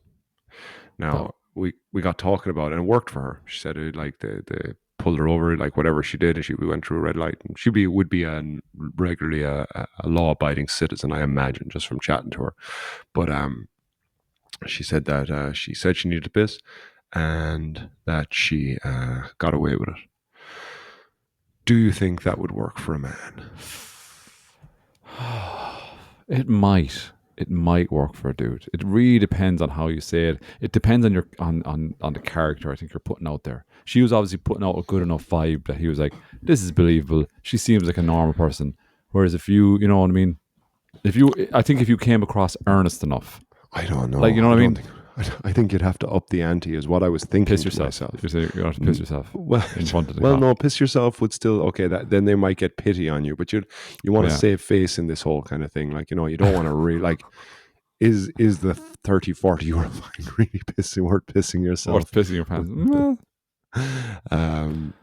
Speaker 2: Now, we got talking about it and it worked for her. She said it, like they pulled her over, like whatever she did, and we went through a red light. And she would be regularly a law-abiding citizen, I imagine, just from chatting to her. But she said that she needed to piss and that she got away with it. Do you think that would work for a man?
Speaker 1: It might. It might work for a dude. It really depends on how you say it. It depends on your on the character I think you're putting out there. She was obviously putting out a good enough vibe that he was like, this is believable. She seems like a normal person. Whereas if you know what I mean? I think if you came across earnest enough,
Speaker 2: I don't know.
Speaker 1: like, you know what I mean?
Speaker 2: I think you'd have to up the ante, is what I was thinking.
Speaker 1: Piss
Speaker 2: to
Speaker 1: yourself.
Speaker 2: myself.
Speaker 1: You're saying you have to piss yourself
Speaker 2: Well,
Speaker 1: in front of the
Speaker 2: well,
Speaker 1: cop.
Speaker 2: no, piss yourself would still okay. That then they might get pity on you, but you want to
Speaker 1: Yeah.
Speaker 2: save face in this whole kind of thing. Like, you know, you don't want to really like. Is the 30, 40 euro fine really worth pissing yourself?
Speaker 1: Worth pissing your pants. Well,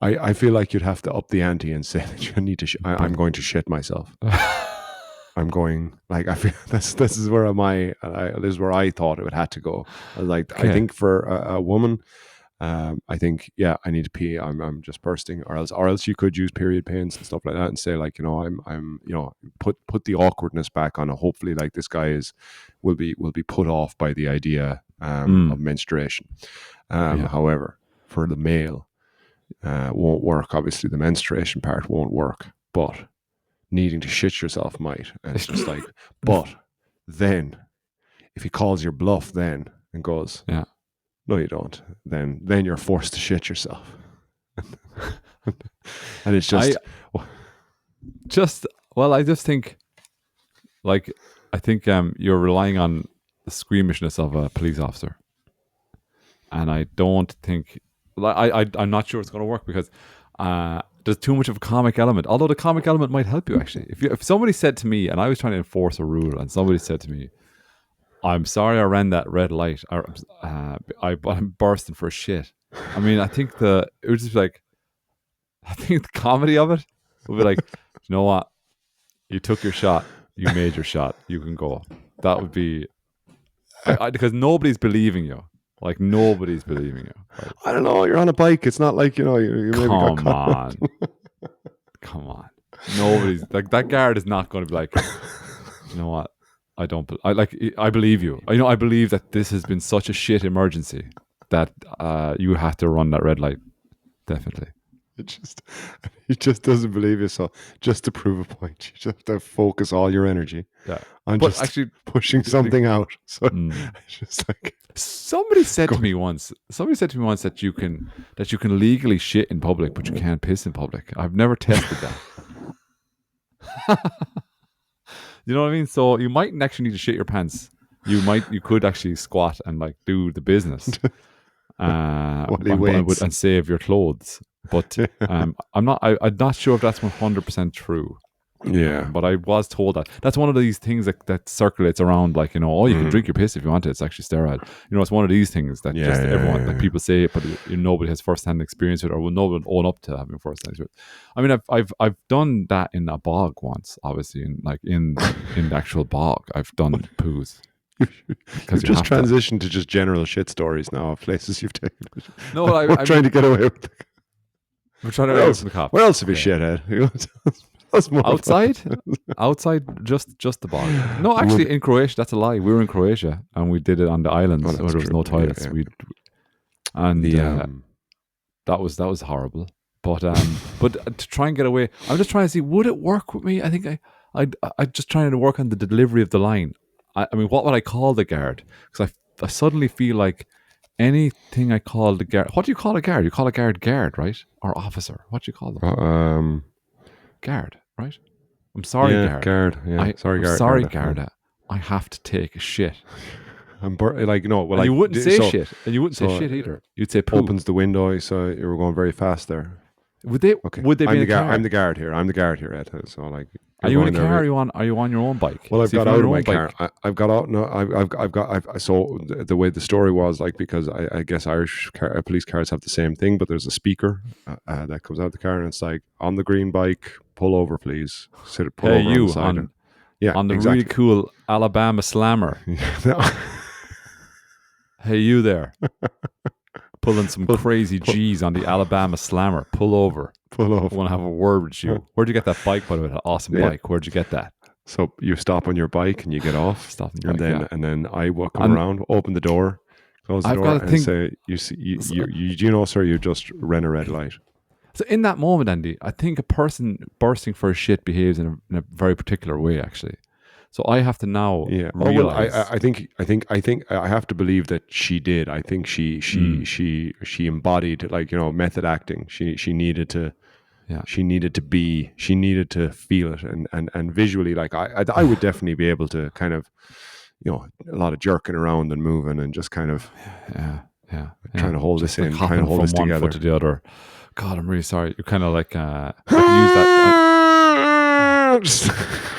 Speaker 2: I feel like you'd have to up the ante and say that you need to. I'm going to shit myself. I'm going, like, I feel this is where this is where I thought it would have to go. Like,
Speaker 1: Okay.
Speaker 2: I think for a woman, I think, yeah, I need to pee. I'm just bursting, or else you could use period pains and stuff like that and say, like, you know, I'm you know, put the awkwardness back on. Hopefully, like, this guy will be put off by the idea of menstruation. However, for the male, won't work. Obviously, the menstruation part won't work, but needing to shit yourself might. And it's just like, but then if he calls your bluff then and goes,
Speaker 1: yeah.
Speaker 2: no, you don't, then you're forced to shit yourself. And it's just
Speaker 1: I just think, like, I think you're relying on the squeamishness of a police officer, and I don't think, like, I'm not sure it's going to work because there's too much of a comic element. Although the comic element might help you actually. If somebody said to me, and I was trying to enforce a rule, and somebody said to me, "I'm sorry, I ran that red light. I'm bursting for a shit." I mean, I think it would just be like, I think the comedy of it would be like, you know what? You took your shot. You made your shot. You can go. That would be because nobody's believing you. Like, nobody's believing you. Right?
Speaker 2: I don't know. You're on a bike. It's not like, you know, you maybe got
Speaker 1: Come
Speaker 2: caught.
Speaker 1: on. Come on. Nobody's like, that guard is not going to be like, you know what? I believe you. I believe that this has been such a shit emergency that you have to run that red light. Definitely.
Speaker 2: He just doesn't believe you. So just to prove a point, you just have to focus all your energy on
Speaker 1: but
Speaker 2: just
Speaker 1: actually
Speaker 2: pushing something out. So it's just like,
Speaker 1: somebody said to me once that you can legally shit in public, but you can't piss in public. I've never tested that. You know what I mean? So you mightn't actually need to shit your pants. You could actually squat and, like, do the business and save your clothes. But I'm not sure if that's 100% true.
Speaker 2: yeah.
Speaker 1: But I was told that's one of these things that circulates around, like, you know, oh, you can drink your piss if you want to. It's actually sterile. You know, it's one of these things that everyone, like, people say it, but nobody has first-hand experience with it, or nobody will own up to having first-hand experience. I mean, I've done that in a bog once, obviously, in the actual bog. I've done poos.
Speaker 2: You've just transitioned to just general shit stories now of places you've taken.
Speaker 1: No,
Speaker 2: I'm trying to get away with it.
Speaker 1: We're trying to get away from the cops.
Speaker 2: Where else have you shithead?
Speaker 1: Outside, just the bog. No, actually, in Croatia, that's a lie. We were in Croatia and we did it on the islands where there was no toilets. That was horrible. But to try and get away, I'm just trying to see, would it work with me? I think I'm just trying to work on the delivery of the line. I mean, what would I call the guard? Because I suddenly feel like anything I call the guard. What do you call a guard? You call a guard, right? Or officer? What do you call them? Guard, right? I'm sorry, guard.
Speaker 2: Yeah, sorry, guard.
Speaker 1: Sorry, guard. I have to take a shit.
Speaker 2: You
Speaker 1: wouldn't say shit, and you wouldn't say shit either. You'd say poop.
Speaker 2: Opens the window, so you were going very fast there.
Speaker 1: Would they?
Speaker 2: Okay,
Speaker 1: Would they be in a car?
Speaker 2: I'm the guard here. I'm the guard here, Ed. So like,
Speaker 1: Are
Speaker 2: you're
Speaker 1: you in a
Speaker 2: going there.
Speaker 1: car? Are you on your own bike?
Speaker 2: Well, I've
Speaker 1: See, if
Speaker 2: got
Speaker 1: you're on
Speaker 2: out of
Speaker 1: your
Speaker 2: my
Speaker 1: own bike,
Speaker 2: car. I've got out. No, so the way the story was like, because I guess Irish police cars have the same thing, but there's a speaker that comes out of the car, and it's like, on the green bike, pull over, please. Pull
Speaker 1: hey,
Speaker 2: over on the
Speaker 1: you
Speaker 2: side. Yeah,
Speaker 1: on the really
Speaker 2: exactly.
Speaker 1: cool Alabama Slammer. Hey, you there, pulling some crazy G's on the Alabama Slammer. Pull over.
Speaker 2: Pull
Speaker 1: I
Speaker 2: over.
Speaker 1: want to have a word with you. Where'd you get that bike, by the way? That awesome bike. Where'd you get that?
Speaker 2: So you stop on your bike and you get off.
Speaker 1: Stop the bike,
Speaker 2: and then I will come around, open the door, close the
Speaker 1: I've
Speaker 2: door,
Speaker 1: got to
Speaker 2: and
Speaker 1: think.
Speaker 2: say, you know, sir, you just ran a red light.
Speaker 1: So in that moment, Andy, I think a person bursting for a shit behaves in a very particular way, actually. So I have to now realize.
Speaker 2: I think I have to believe that she did. I think she embodied, like, you know, method acting. She needed to.
Speaker 1: Yeah.
Speaker 2: She needed to feel it, and visually, like, I would definitely be able to kind of, you know, a lot of jerking around and moving and just kind of trying to hold
Speaker 1: just
Speaker 2: this
Speaker 1: like
Speaker 2: in, trying to hold
Speaker 1: from
Speaker 2: this
Speaker 1: one
Speaker 2: together.
Speaker 1: foot to the other. God, I'm really sorry. You're kind of like I can use that.
Speaker 2: Just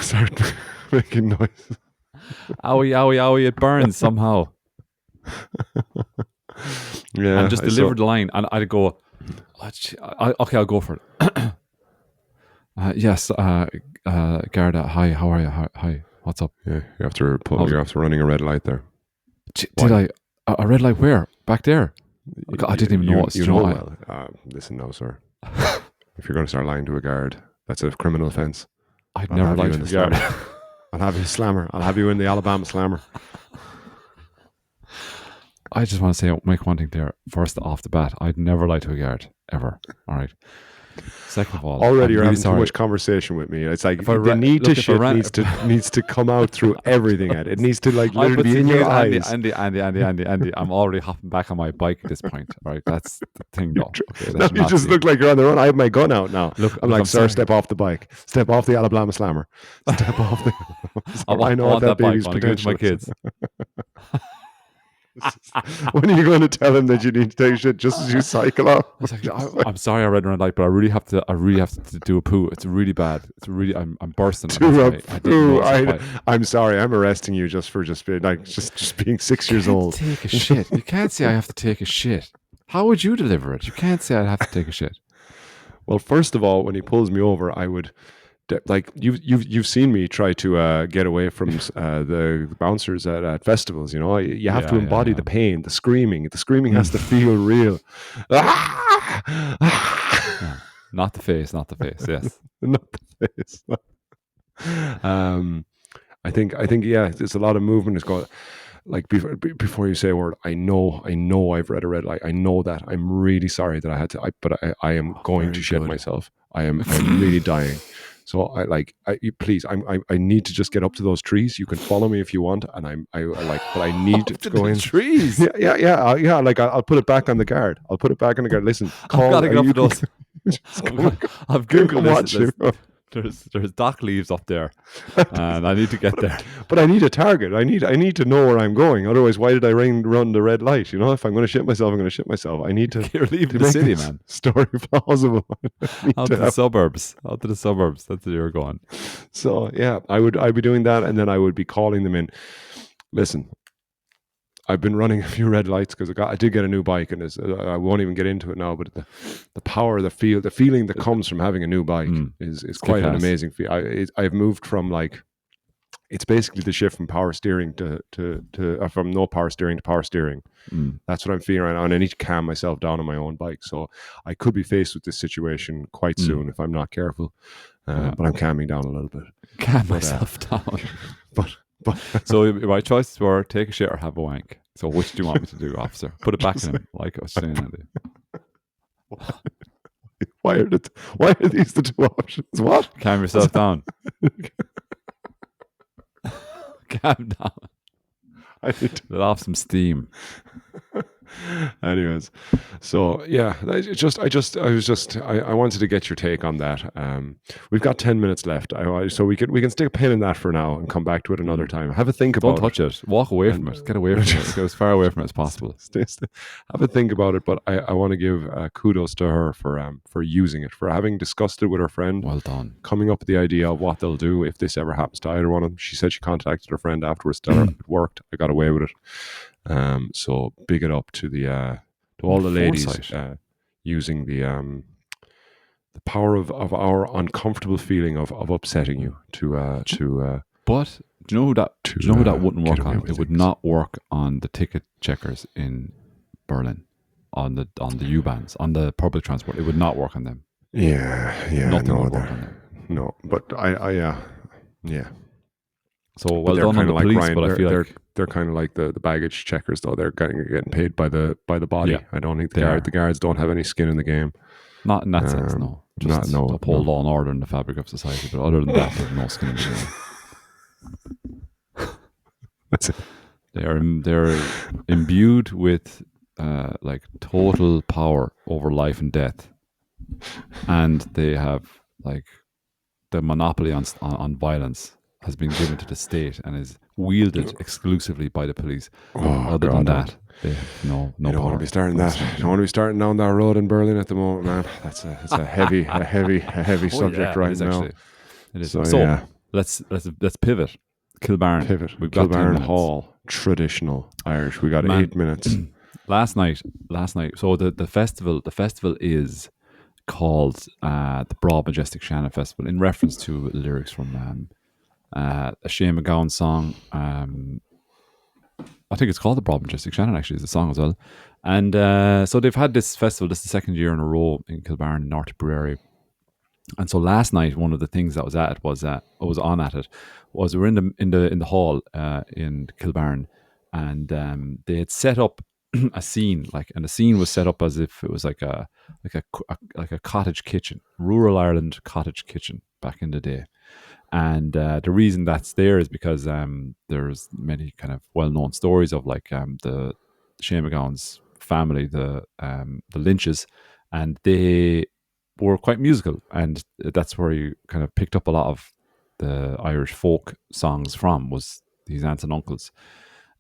Speaker 2: start making noise.
Speaker 1: Owie, owie, owie! It burns somehow.
Speaker 2: Yeah,
Speaker 1: And just deliver the line, and I'd go. Okay, I'll go for it. Yes, Garda. Hi, how are you? Hi, what's up?
Speaker 2: Yeah, you're after running a red light there.
Speaker 1: Did I? A red light where? Back there? I didn't even notice.
Speaker 2: You know well. Listen, no, sir. If you're going to start lying to a guard, that's a criminal offence.
Speaker 1: I'd never lied to a guard.
Speaker 2: I'll have you slammer. I'll have you in the Alabama Slammer.
Speaker 1: I just want to say, make one thing there. First off the bat, I'd never lie to a guard, ever. All right. Second of all,
Speaker 2: already you're having too much conversation with me. It's like the need to shit needs to come out through everything, Ed. It needs to, like, literally be in your eyes.
Speaker 1: Andy, I'm already hopping back on my bike at this point. All right, that's the thing, though. Okay,
Speaker 2: No, you just look like you're on the run. I have my gun out now. I'm like, sir,
Speaker 1: sorry.
Speaker 2: Step off the bike. Step off the Alabama Slammer. Step off the. I know what that baby's potential.
Speaker 1: My kids.
Speaker 2: When are you going to tell him that you need to take shit just as you cycle off?
Speaker 1: I'm sorry, I read red light, but I really have to do a poo. It's really bad. It's really I'm bursting.
Speaker 2: I'm sorry. I'm arresting you just being like just being 6 years old.
Speaker 1: Take a shit. You can't say I have to take a shit. How would you deliver it? You can't say I'd have to take a shit.
Speaker 2: Well, first of all, when he pulls me over, I would. Like, you've seen me try to get away from the bouncers at festivals. You know, you have to embody the pain, the screaming. The screaming has to feel real.
Speaker 1: Not the face. Yes,
Speaker 2: not the face. I think yeah. There's a lot of movement. It's going. Like, before you say a word, I know I've read a red light. I know that. I'm really sorry that I had to. But I am going to shit myself. I'm really dying. So please, I need to just get up to those trees. You can follow me if you want, and but I need to go in
Speaker 1: trees.
Speaker 2: Yeah. Like, I'll put it back on the guard. Listen,
Speaker 1: I've got to get up to those. I've googled this. There's dock leaves up there, and I need to get there.
Speaker 2: But I need a target. I need to know where I'm going. Otherwise, why did I run the red light? You know, if I'm going to shit myself, I'm going to shit myself. I need to.
Speaker 1: You're leaving the city, man.
Speaker 2: Story plausible.
Speaker 1: Out to the suburbs. That's where you're going.
Speaker 2: So yeah, I'd be doing that, and then I would be calling them in. Listen, I've been running a few red lights because I did get a new bike, and I won't even get into it now. But the power, the feeling that comes from having a new bike is quite an amazing feel. I've moved from, like, it's basically the shift from power steering to from no power steering to power steering. That's what I'm feeling right now, and I need to calm myself down on my own bike. So I could be faced with this situation quite soon if I'm not careful. But I'm calming down a little bit.
Speaker 1: Calm myself down.
Speaker 2: But
Speaker 1: so my choices were take a shit or have a wank. So which do you want me to do, officer? Put it back in him, like I was saying, Andy.
Speaker 2: Why are these the two options? What?
Speaker 1: Calm yourself down. Calm down. Let off some steam.
Speaker 2: Anyways, so yeah, I wanted to get your take on that. We've got 10 minutes left, so we can stick a pin in that for now and come back to it another time. Have a think
Speaker 1: Don't
Speaker 2: about it.
Speaker 1: touch it. Walk away from
Speaker 2: And
Speaker 1: it. Get away from it. Get as far away from it as possible.
Speaker 2: have a think about it. But I want to give kudos to her for using it, for having discussed it with her friend,
Speaker 1: Well done.
Speaker 2: coming up with the idea of what they'll do if this ever happens to either one of them. She said she contacted her friend afterwards. Tell her it worked. I got away with it. So big it up to to all the ladies using the power of our uncomfortable feeling of upsetting you to.
Speaker 1: But do you know who that wouldn't
Speaker 2: get
Speaker 1: work
Speaker 2: away
Speaker 1: on?
Speaker 2: with
Speaker 1: It would
Speaker 2: things.
Speaker 1: not work on the ticket checkers in Berlin, on the U-Bahns, on the public transport. It would not work on them.
Speaker 2: Yeah,
Speaker 1: Nothing
Speaker 2: no,
Speaker 1: would work on them.
Speaker 2: no, but yeah.
Speaker 1: So
Speaker 2: But
Speaker 1: well
Speaker 2: they're
Speaker 1: done on
Speaker 2: kind
Speaker 1: the
Speaker 2: of like
Speaker 1: police,
Speaker 2: Ryan.
Speaker 1: but I feel like
Speaker 2: They're kind of like the baggage checkers, though. They're getting paid by the body.
Speaker 1: Yeah,
Speaker 2: I don't think
Speaker 1: they are.
Speaker 2: the guards don't have any skin in the game.
Speaker 1: not in that sense, no. Just
Speaker 2: no,
Speaker 1: uphold
Speaker 2: no.
Speaker 1: law and order in the fabric of society. But other than that, there's no skin in the game.
Speaker 2: That's it.
Speaker 1: They're imbued with like total power over life and death, and they have like the monopoly on violence has been given to the state and is wielded exclusively by the police. Other than that, they have no
Speaker 2: You don't
Speaker 1: power.
Speaker 2: want to be starting that. You don't want to be starting down that road in Berlin at the moment, man. It's a heavy subject right now.
Speaker 1: It is.
Speaker 2: So,
Speaker 1: So
Speaker 2: yeah.
Speaker 1: let's pivot. Kilbarron.
Speaker 2: Pivot.
Speaker 1: We've got 10
Speaker 2: Kilbarron
Speaker 1: minutes.
Speaker 2: Hall, traditional Irish. We got
Speaker 1: Man.
Speaker 2: 8 minutes.
Speaker 1: Last night. So the festival is called the Broad Majestic Shannon Festival in reference to lyrics from a Shane MacGowan song. I think it's called the Broad Majestic Shannon, actually, is the song as well. And so they've had this festival. This is the second year in a row in Kilbarron in North Tipperary. And so last night, one of the things that was at it was we were in the hall in Kilbarron, and they had set up a scene, and the scene was set up as if it was like a cottage kitchen, rural Ireland cottage kitchen back in the day. And the reason that's there is because there's many kind of well-known stories of the Shane MacGowan's family, the Lynches, and they were quite musical, and that's where he kind of picked up a lot of the Irish folk songs from, was his aunts and uncles,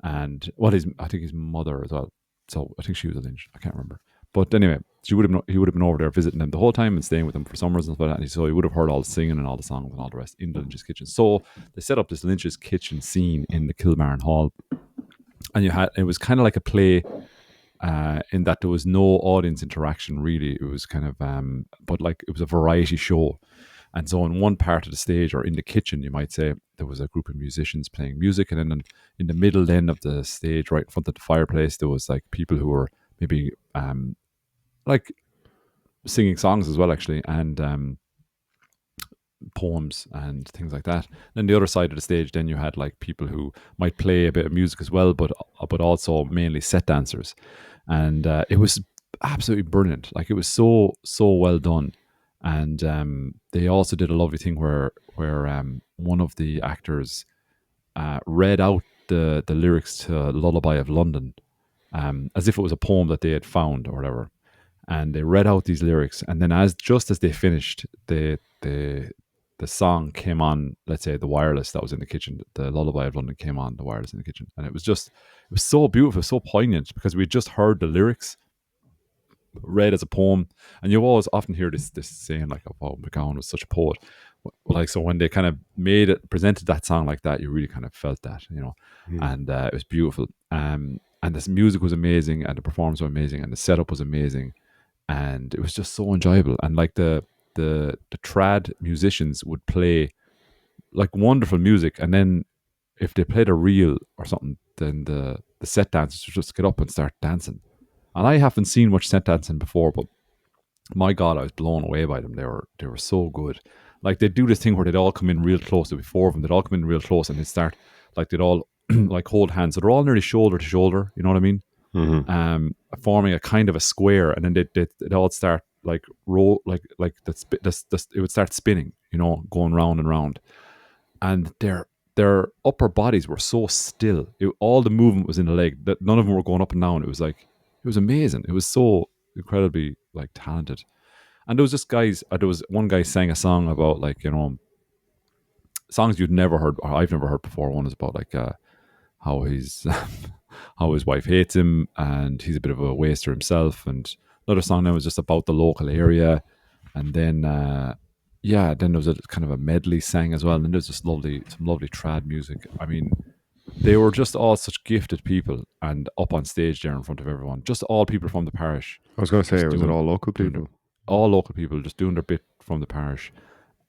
Speaker 1: and I think his mother as well. So I think she was a Lynch. I can't remember, but anyway, he would have been over there visiting them the whole time and staying with them for summers and stuff like that. And so he would have heard all the singing and all the songs and all the rest in the Lynch's kitchen. So they set up this Lynch's kitchen scene in the Kilbarron Hall, and it was kind of like a play. In that there was no audience interaction really. It was kind of but like it was a variety show. And so in one part of the stage, or in the kitchen you might say, there was a group of musicians playing music, and then in the middle end of the stage, right in front of the fireplace, there was like people who were maybe like singing songs as well, actually, and poems and things like that. Then the other side of the stage, then you had like people who might play a bit of music as well, but also mainly set dancers. And it was absolutely brilliant. Like, it was so well done. And they also did a lovely thing where one of the actors read out the lyrics to Lullaby of London, as if it was a poem that they had found or whatever. And they read out these lyrics, and then just as they finished, the song came on, let's say the wireless that was in the kitchen, the Lullaby of London came on the wireless in the kitchen. And it was so beautiful, so poignant, because we had just heard the lyrics read as a poem. And you always often hear this saying, like, oh, MacGowan was such a poet. Like, so when they kind of presented that song like that, you really kind of felt that, and it was beautiful. And this music was amazing, and the performance was amazing, and the setup was amazing, and it was just so enjoyable. And like the trad musicians would play like wonderful music, and then if they played a reel or something, then the set dancers would just get up and start dancing. And I haven't seen much set dancing before, but my God, I was blown away by them. They were so good. Like, they'd do this thing where they'd all come in real close. There'd be four of them. They'd all come in real close, and they'd start, like, they'd all like hold hands. So they're all nearly shoulder to shoulder. You know what I mean?
Speaker 2: Mm-hmm.
Speaker 1: Forming a kind of a square, and then they'd all start like roll, like it would start spinning. Going round and round, and their upper bodies were so still. All the movement was in the leg. That none of them were going up and down. It was like It was amazing. It was so incredibly like talented. And there was just guys. There was one guy sang a song about like songs you'd never heard or I've never heard before. One is about like how he's how his wife hates him and he's a bit of a waster himself. And another song now was just about the local area. And then then there was a kind of a medley sang as well. And then there's just some lovely trad music. I mean, they were just all such gifted people and up on stage there in front of everyone. Just all people from the parish.
Speaker 2: I was going to say,
Speaker 1: Just
Speaker 2: was it
Speaker 1: doing
Speaker 2: all local
Speaker 1: doing
Speaker 2: people?
Speaker 1: all local people just doing their bit from the parish.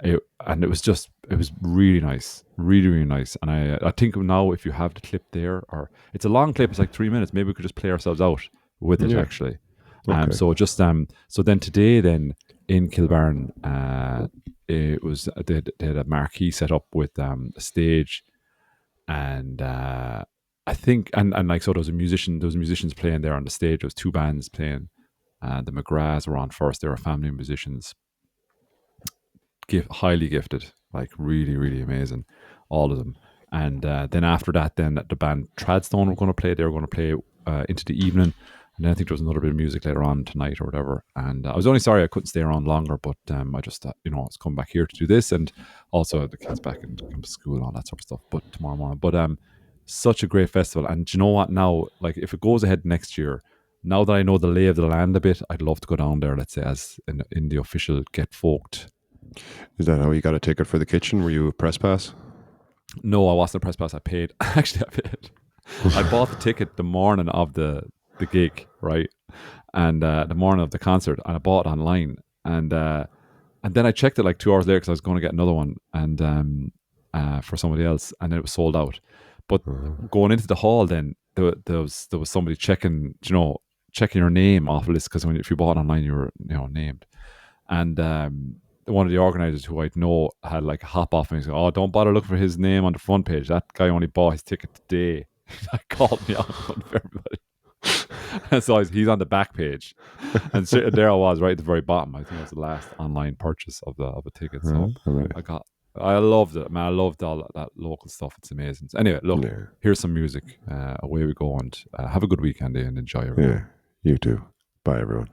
Speaker 1: And it was really nice, really, really nice. And I think now if you have the clip there, or it's a long clip, it's like 3 minutes, maybe we could just play ourselves out with it
Speaker 2: Yeah.
Speaker 1: actually.
Speaker 2: Okay.
Speaker 1: So then today then in Kilbarron, it was they had a marquee set up with a stage, and I think and like so there was musicians playing there on the stage. There was two bands playing. The McGraths were on first. They were family musicians, highly gifted, like really, really amazing, all of them. And then after that, then the band Tradstone were going to play. They were going to play into the evening. And then I think there was another bit of music later on tonight or whatever. And I was only sorry I couldn't stay around longer, but I just thought, I was coming back here to do this, and also the kids back and come to school and all that sort of stuff. But tomorrow morning, but such a great festival. And do you know what? Now, like if it goes ahead next year, now that I know the lay of the land a bit, I'd love to go down there. Let's say as in the official Get Folked.
Speaker 2: Is that how you got a ticket for the kitchen? Were you a press pass?
Speaker 1: No, I wasn't a press pass. I paid. Actually, I paid. I bought the ticket the morning of the gig, right? And the morning of the concert, and I bought it online. And then I checked it like 2 hours later because I was going to get another one and for somebody else, and then it was sold out. But going into the hall, then there was somebody checking your name off the list, because if you bought it online, you were named. And one of the organisers who I'd know had like a hop off and he's like, "Oh, don't bother looking for his name on the front page. That guy only bought his ticket today." That called me out in front of everybody. And so he's on the back page, and there I was right at the very bottom. I think it was the last online purchase of a ticket. So I loved it, man. I loved all that local stuff. It's amazing. So anyway, look, here's some music. Away we go, and have a good weekend and enjoy everything.
Speaker 2: Yeah, you too. Bye, everyone.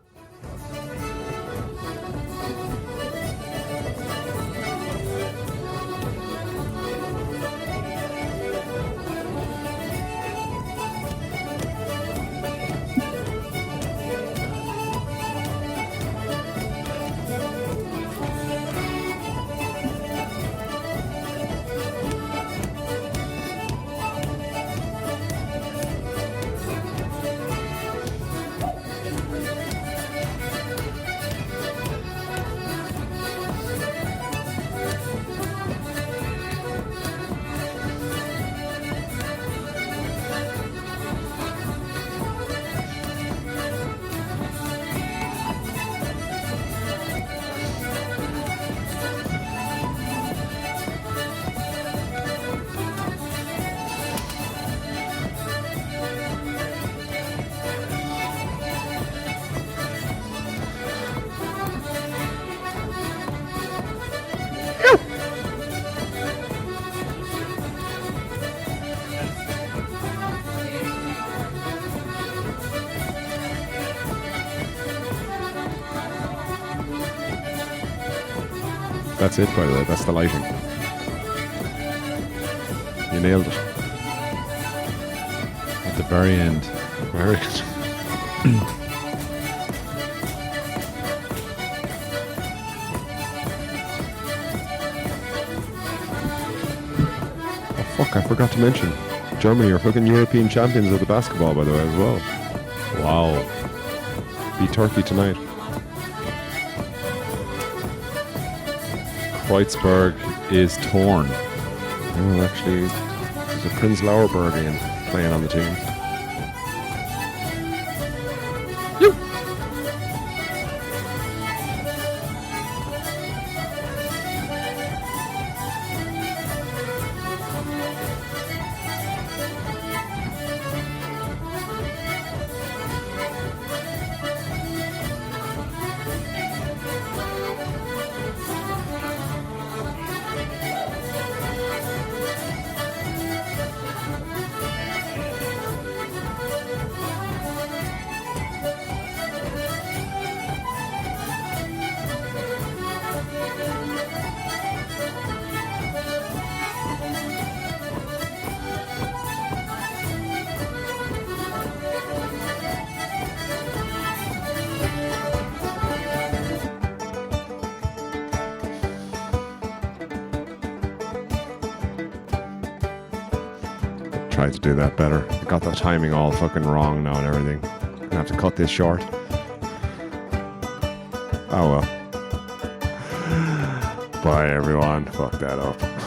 Speaker 2: That's it, by the way. That's the lighting. You nailed it.
Speaker 1: At the very end.
Speaker 2: Very Oh, fuck, I forgot to mention. Germany are fucking European champions of the basketball, by the way, as well.
Speaker 1: Wow.
Speaker 2: Beat Turkey tonight.
Speaker 1: Kreutzberg is torn.
Speaker 2: Oh, actually, there's a Prinz Lauerbergian playing on the team. tried to do that better. I got the timing all fucking wrong now and everything. I'm gonna have to cut this short. Oh well. Bye everyone. Fuck that up.